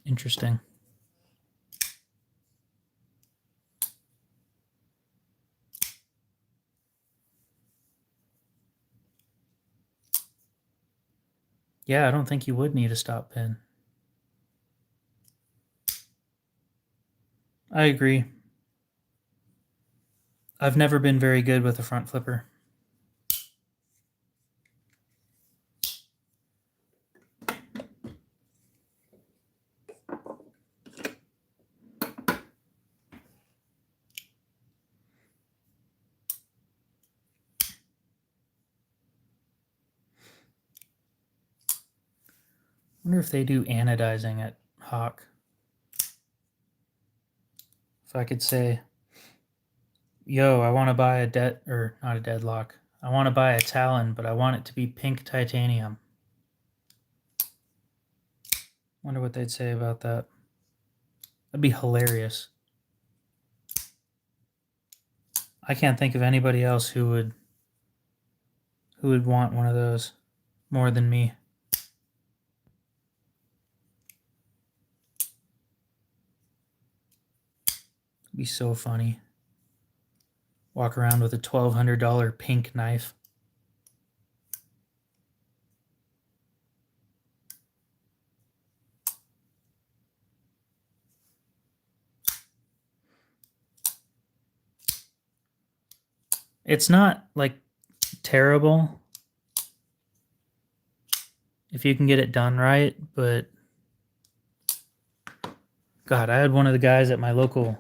Interesting. Yeah, I don't think you would need a stop pin. I agree. I've never been very good with a front flipper. I wonder if they do anodizing at Hawk. If I could say, yo, I want to buy not a deadlock. I want to buy a Talon, but I want it to be pink titanium. Wonder what they'd say about that. That'd be hilarious. I can't think of anybody else who would want one of those more than me. It'd be so funny. Walk around with a $1,200 pink knife. It's not like terrible if you can get it done right, but God, I had one of the guys at my local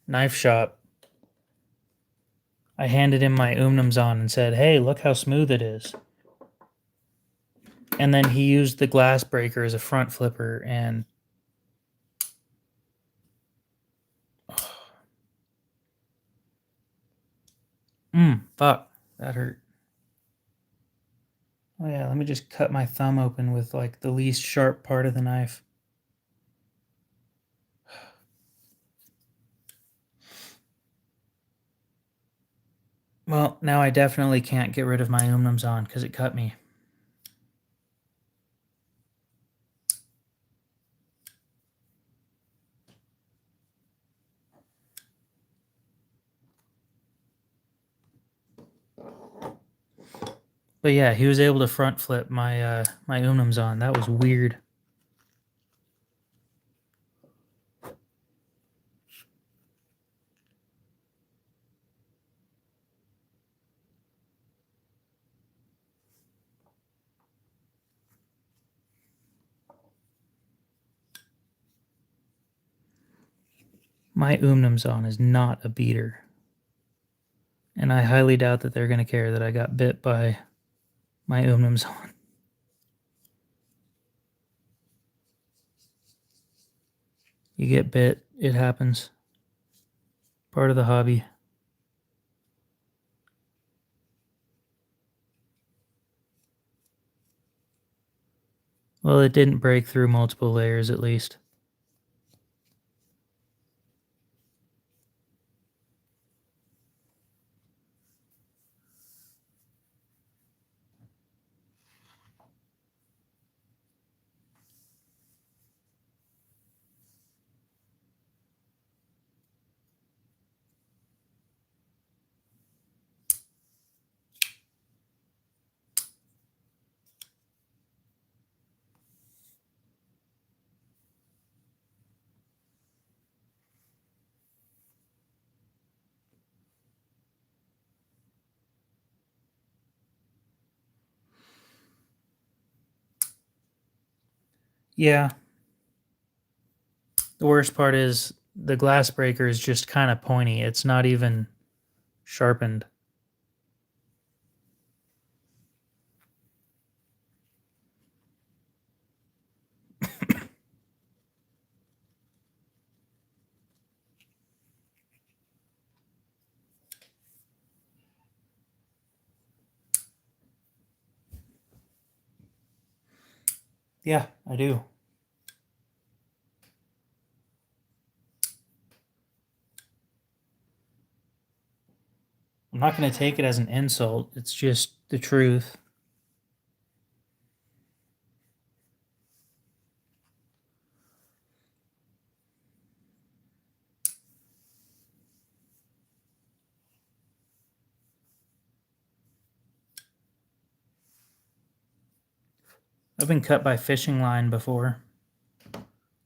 knife shop. I handed him my Umnumzon and said, hey, look how smooth it is. And then he used the glass breaker as a front flipper, and fuck, that hurt. Oh yeah, let me just cut my thumb open with like the least sharp part of the knife. Well, now I definitely can't get rid of my Umnumzon because it cut me. But yeah, he was able to front flip my my Umnumzon. That was weird. My Umnumzon is not a beater. And I highly doubt that they're going to care that I got bit by my Umnumzon. You get bit, it happens. Part of the hobby. Well, it didn't break through multiple layers at least. Yeah. The worst part is the glass breaker is just kind of pointy. It's not even sharpened. Yeah, I do. I'm not going to take it as an insult. It's just the truth. I've been cut by fishing line before.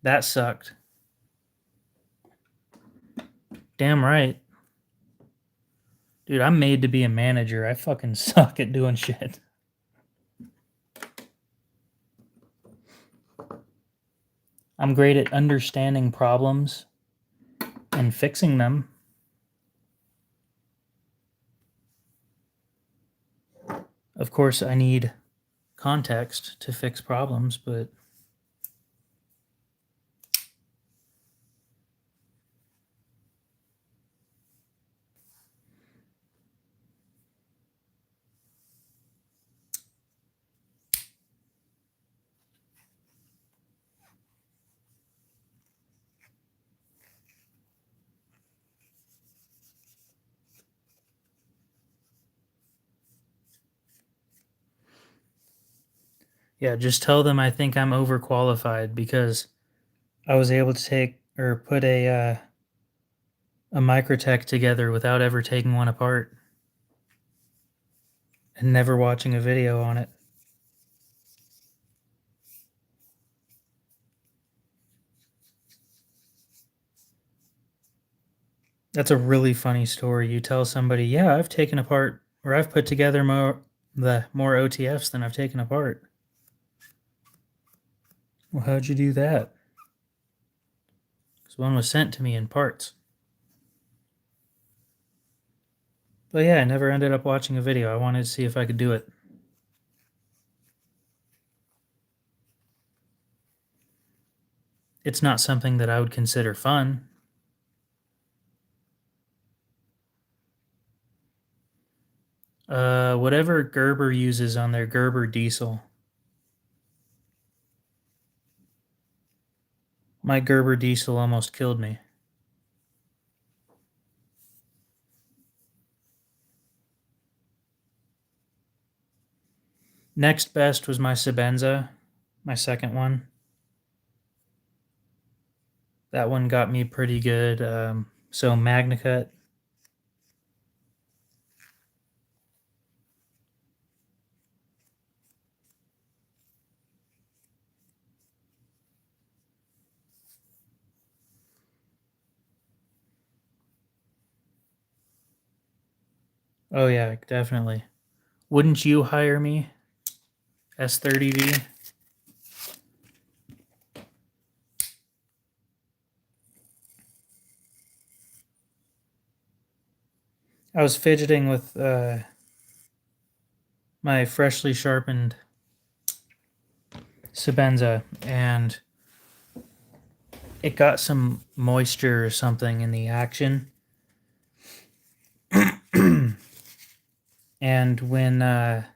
That sucked. Damn right. Dude, I'm made to be a manager. I fucking suck at doing shit. I'm great at understanding problems and fixing them. Of course, I need context to fix problems, but yeah, just tell them I think I'm overqualified because I was able to take or put a Microtech together without ever taking one apart and never watching a video on it. That's a really funny story. You tell somebody, yeah, I've taken apart or I've put together more OTFs than I've taken apart. Well, how'd you do that? Because one was sent to me in parts. But yeah, I never ended up watching a video. I wanted to see if I could do it. It's not something that I would consider fun. Whatever Gerber uses on their Gerber diesel. My Gerber diesel almost killed me. Next best was my Sebenza, my second one. That one got me pretty good. So MagnaCut. Oh yeah, definitely. Wouldn't you hire me? S30V. I was fidgeting with my freshly sharpened Sebenza, and it got some moisture or something in the action. And when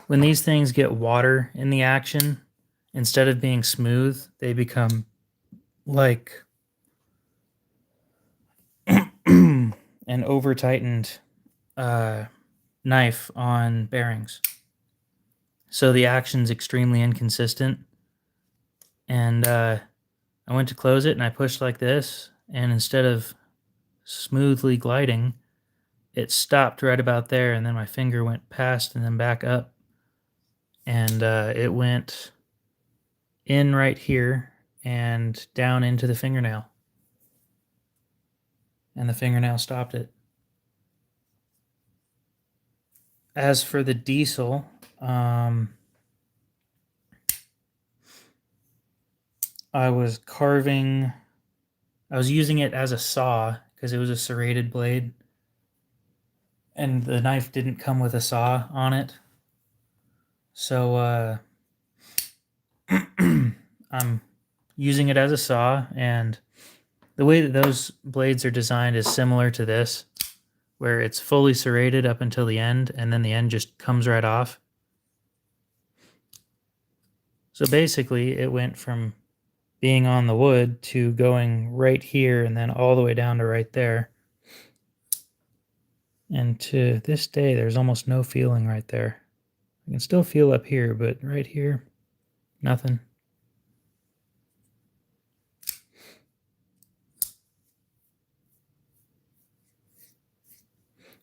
these things get water in the action, instead of being smooth, they become like an over tightened knife on bearings. So the action's extremely inconsistent. And I went to close it and I pushed like this, and instead of smoothly gliding, it stopped right about there, and then my finger went past and then back up, and it went in right here and down into the fingernail, and the fingernail stopped it. As for the diesel, I was using it as a saw because it was a serrated blade, and the knife didn't come with a saw on it. So I'm using it as a saw, and the way that those blades are designed is similar to this, where it's fully serrated up until the end, and then the end just comes right off. So basically, it went from being on the wood to going right here and then all the way down to right there. And to this day, there's almost no feeling right there. I can still feel up here, but right here, nothing.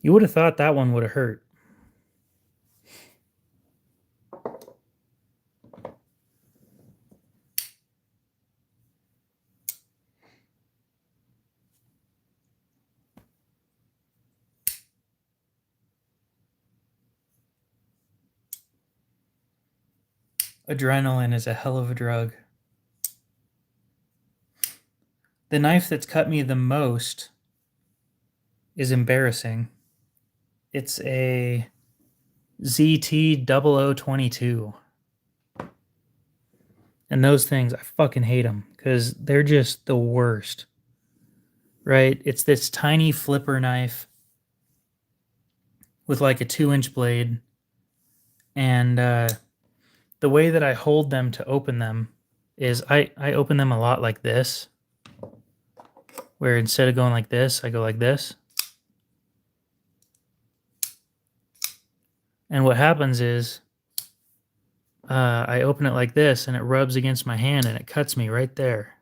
You would have thought that one would have hurt. Adrenaline is a hell of a drug. The knife that's cut me the most is embarrassing. It's a ZT 0022. And those things, I fucking hate them because they're just the worst. Right? It's this tiny flipper knife with like a 2-inch blade. And the way that I hold them to open them is I open them a lot like this, where instead of going like this, I go like this. And what happens is I open it like this and it rubs against my hand and it cuts me right there.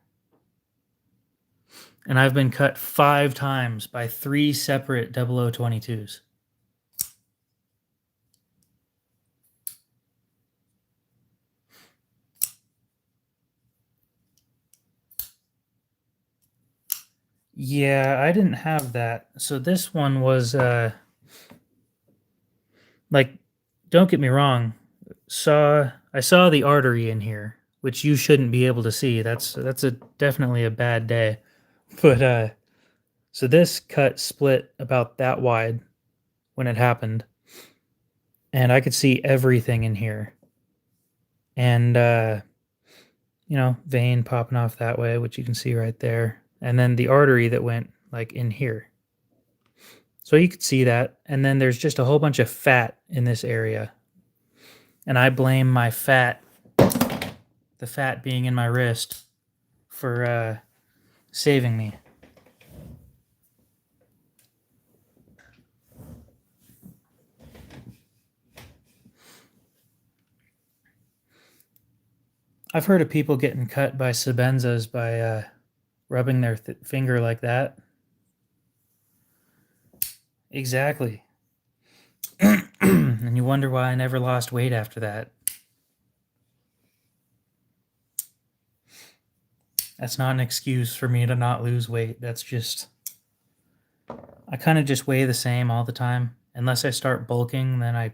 And I've been cut 5 times by 3 separate 0022s. Yeah, I didn't have that. So this one was like, don't get me wrong, I saw the artery in here, which you shouldn't be able to see. That's definitely a bad day. But so this cut split about that wide when it happened, and I could see everything in here. And vein popping off that way, which you can see right there. And then the artery that went like in here. So you could see that. And then there's just a whole bunch of fat in this area. And I blame my fat, the fat being in my wrist, for saving me. I've heard of people getting cut by Sebenzas by rubbing their finger like that. Exactly. And you wonder why I never lost weight after that. That's not an excuse for me to not lose weight. That's just, I kind of just weigh the same all the time. Unless I start bulking, then I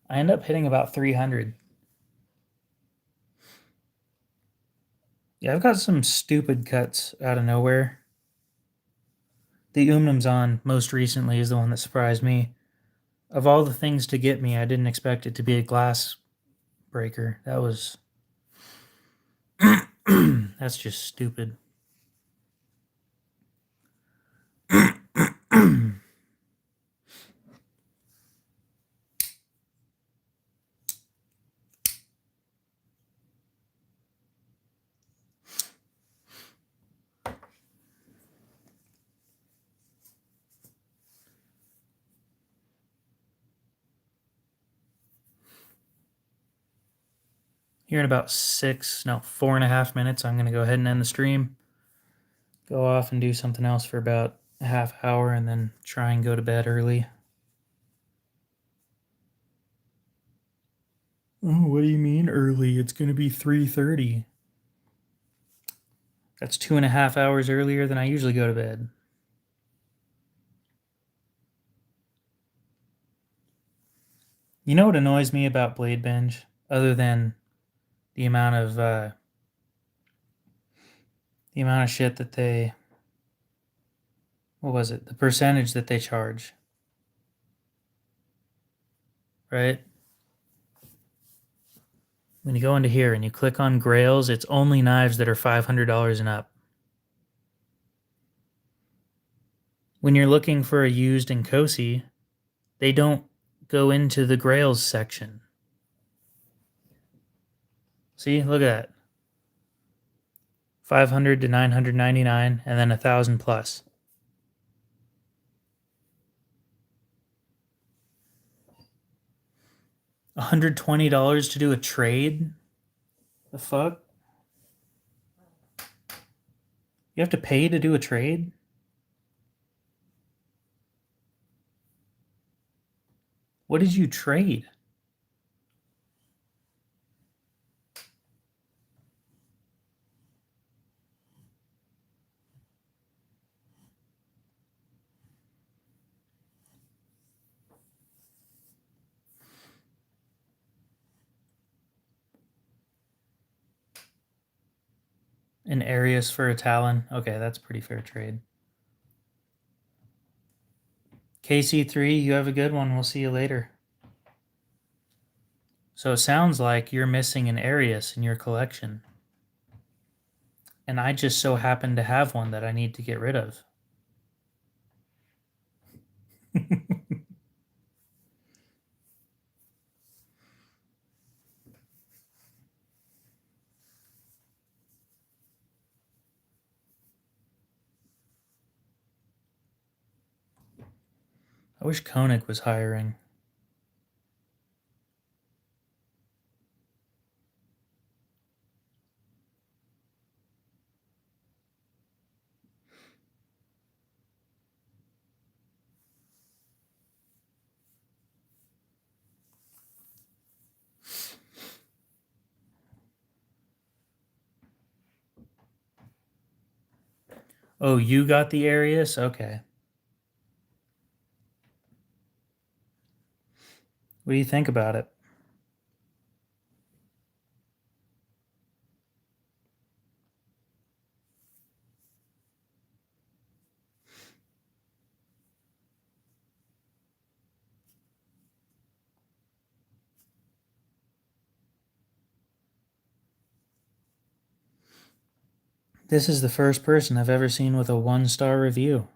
end up hitting about 300. Yeah, I've got some stupid cuts out of nowhere. The Umnumzan most recently is the one that surprised me. Of all the things to get me, I didn't expect it to be a glass breaker. That was... That's just stupid. Here in about 4.5 minutes, I'm going to go ahead and end the stream. Go off and do something else for about a half hour and then try and go to bed early. Oh, what do you mean early? It's going to be 3:30. That's 2.5 hours earlier than I usually go to bed. You know what annoys me about Blade Binge, other than the amount of shit that they, what was it? The percentage that they charge, right? When you go into here and you click on Grails, it's only knives that are $500 and up. When you're looking for a used Nkosi, they don't go into the Grails section. See, look at that. 500 to 999, and then 1,000 plus. $120 to do a trade? The fuck? You have to pay to do a trade? What did you trade? An Arius for a Talon? Okay, that's a pretty fair trade. KC3, you have a good one. We'll see you later. So it sounds like you're missing an Arius in your collection. And I just so happen to have one that I need to get rid of. I wish Koenig was hiring. Oh, you got the Arius? Okay. What do you think about it? This is the first person I've ever seen with a 1-star review.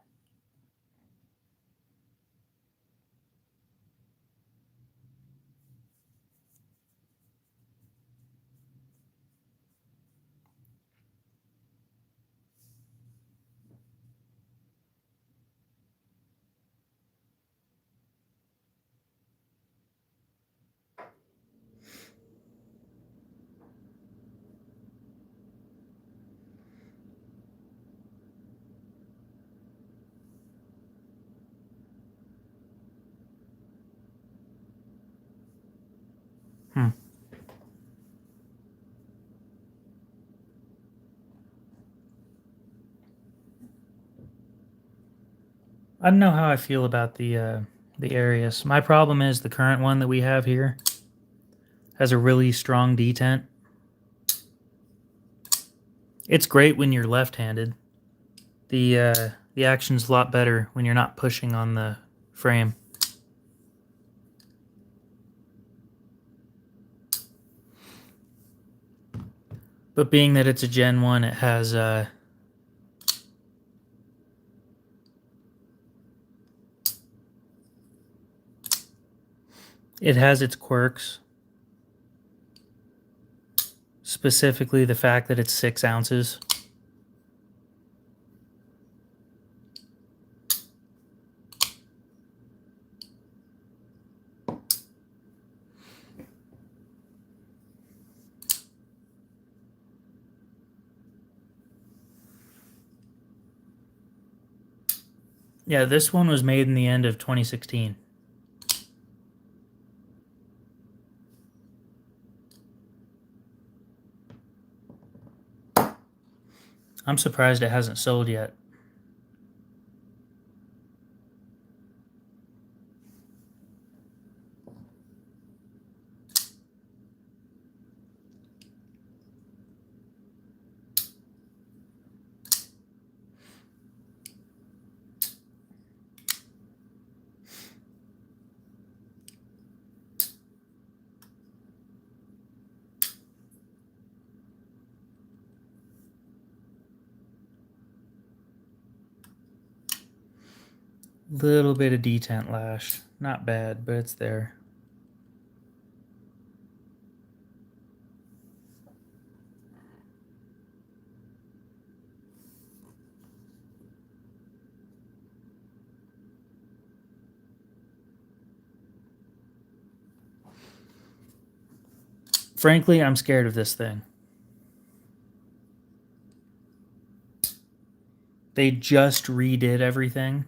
Hmm. I don't know how I feel about the Arius. My problem is the current one that we have here has a really strong detent. It's great when you're left-handed. The action's a lot better when you're not pushing on the frame. But being that it's a Gen 1, it has its quirks. Specifically the fact that it's 6 ounces. Yeah, this one was made in the end of 2016. I'm surprised it hasn't sold yet. Little bit of detent lash. Not bad, but it's there. Frankly, I'm scared of this thing. They just redid everything.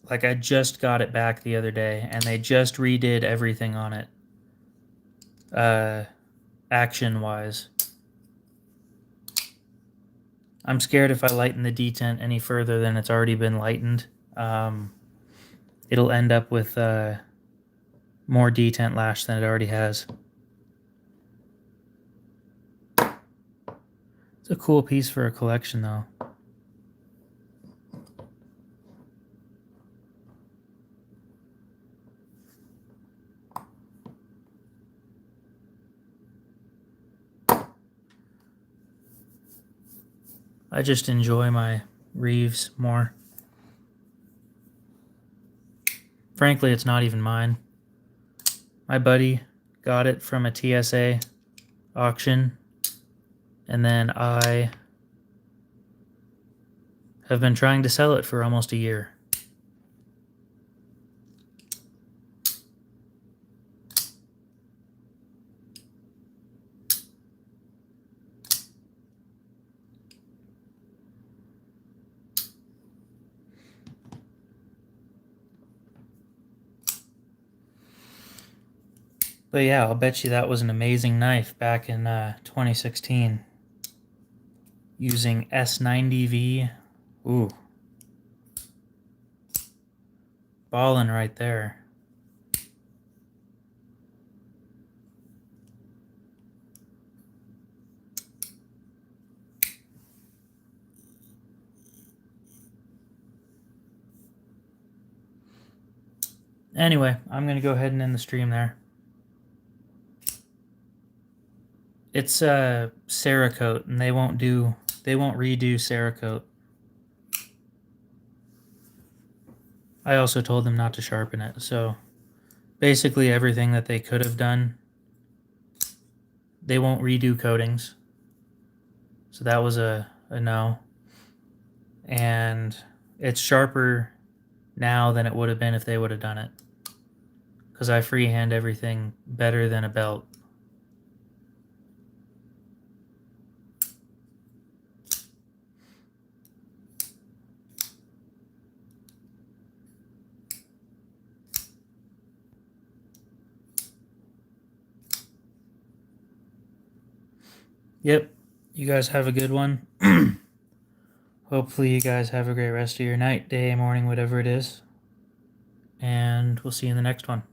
Like, I just got it back the other day, and they just redid everything on it. Action-wise. I'm scared if I lighten the detent any further than it's already been lightened, it'll end up with more detent lash than it already has. It's a cool piece for a collection, though. I just enjoy my Reeves more. Frankly, it's not even mine. My buddy got it from a TSA auction, and then I have been trying to sell it for almost a year. But yeah, I'll bet you that was an amazing knife back in 2016. Using S90V. Ooh. Ballin' right there. Anyway, I'm going to go ahead and end the stream there. It's Cerakote, and they won't redo Cerakote. I also told them not to sharpen it, so basically everything that they could have done, they won't redo coatings. So that was a no. And it's sharper now than it would have been if they would have done it, because I freehand everything better than a belt. Yep. You guys have a good one. Hopefully you guys have a great rest of your night, day, morning, whatever it is. And we'll see you in the next one.